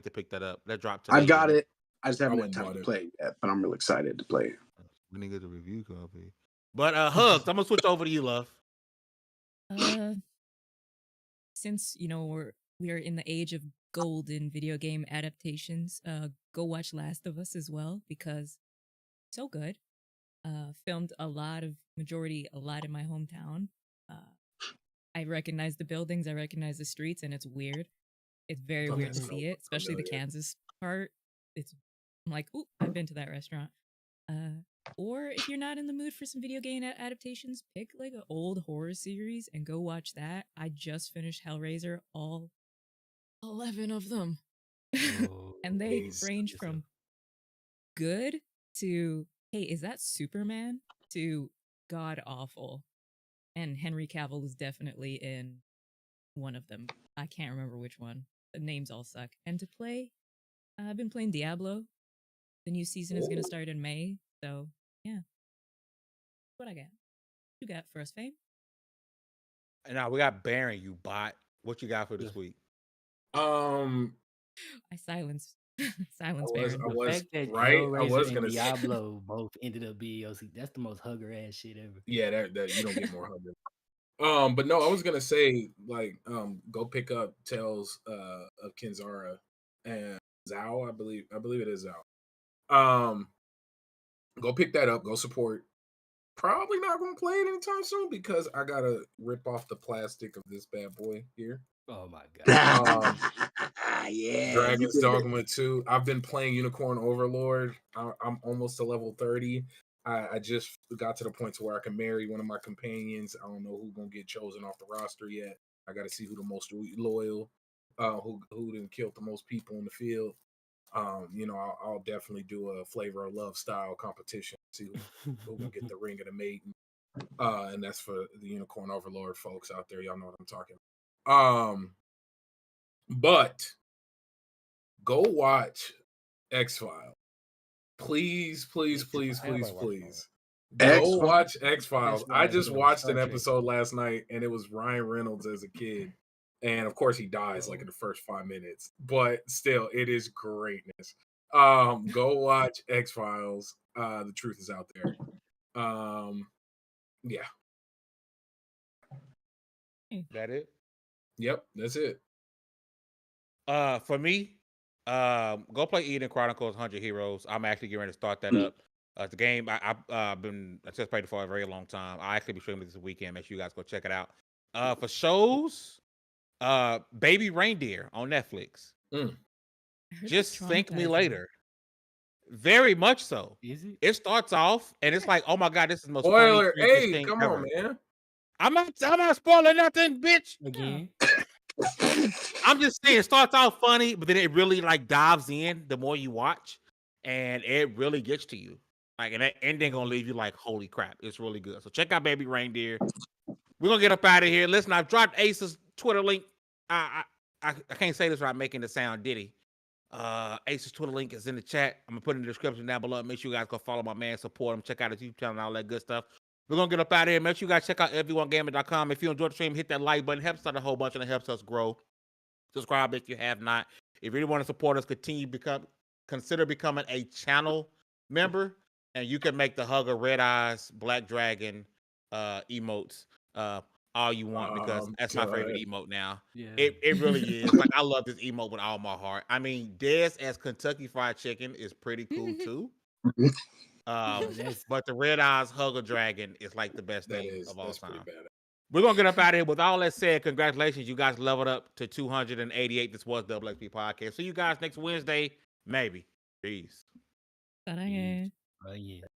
to pick that up. That dropped today. I got it. I just haven't had wouldn't time bought to it. play it yet, but I'm really excited to play it. We didn't get the review copy. But Hugs, I'm gonna switch over to you, love. Since we are in the age of gold in video game adaptations, go watch Last of Us as well because so good. Filmed a lot in my hometown. I recognize the buildings, I recognize the streets, and it's weird. It's very weird to see it, especially the Kansas part. I'm like, ooh, I've been to that restaurant. Or if you're not in the mood for some video game adaptations, pick like an old horror series and go watch that. I just finished Hellraiser, all 11 of them. And they range from good to, hey, is that Superman? To god awful. And Henry Cavill is definitely in one of them. I can't remember which one. The names all suck. And to play, I've been playing Diablo. The new season is going to start in May. So, yeah. What I got? You got for us, Fame? And now we got Baron, you bot. What you got for this week? Um, I silence I was- Baron. I the was- fact that right? I Hellraiser was and gonna say- Diablo both ended up being OC, that's the most hugger ass shit ever. Yeah, that you don't get more hungry. But no, I was gonna say go pick up Tales of Kenzara and Zao. I believe it is Zao. Go pick that up. Go support. Probably not gonna play it anytime soon because I gotta rip off the plastic of this bad boy here. Oh my god. Yeah. Dragon's Dogma 2. I've been playing Unicorn Overlord. I'm almost to level 30. I just got to the point to where I can marry one of my companions. I don't know who's gonna get chosen off the roster yet. I got to see who the most loyal, who didn't kill the most people in the field. You know, I'll definitely do a flavor of love style competition. See who gonna get the ring of the maiden. And that's for the Unicorn Overlord folks out there. Y'all know what I'm talking about. But go watch X-Files. Please. Go watch X-Files. I just watched an episode last night and it was Ryan Reynolds as a kid. And of course he dies like in the first 5 minutes, but still it is greatness. Go watch X-Files. The truth is out there. Yeah. That it? Yep, that's it. For me, go play Eden Chronicles 100 Heroes. I'm actually getting ready to start that up. The game I've been anticipating for a very long time. I'll actually be streaming this weekend. Make sure you guys go check it out. For shows, Baby Reindeer on Netflix. Just Thank Me Later. Very much so. Is it? It starts off and it's like, oh my god, this is the most spoiler. funny Hey, thing come ever. on, man. I'm not spoiling nothing, bitch. Again. I'm just saying, it starts out funny, but then it really like dives in the more you watch, and it really gets to you. Like, and that ending gonna leave you like, holy crap, it's really good. So check out Baby Reindeer. We're gonna get up out of here. Listen, I've dropped Ace's Twitter link. I can't say this without making it sound ditty. Ace's Twitter link is in the chat. I'm gonna put it in the description down below. Make sure you guys go follow my man, support him, check out his YouTube channel and all that good stuff. We're gonna get up out of here. Make sure you guys check out LV1Gaming.com. If you enjoyed the stream, hit that like button. Helps out a whole bunch and it helps us grow. Subscribe if you have not. If you really want to support us, consider becoming a channel member, and you can make the Hugger Red Eyes Black Dragon emotes all you want, because that's my favorite emote now. Yeah. It really is. Like, I love this emote with all my heart. I mean, Dez as Kentucky Fried Chicken is pretty cool too. But the Red Eyes Hugger Dragon is like the best thing of all time. We're gonna get up out of here. With all that said, congratulations, you guys leveled up to 288. This was Double XP Podcast. See you guys next Wednesday, maybe. Peace. 사랑해. Yeah.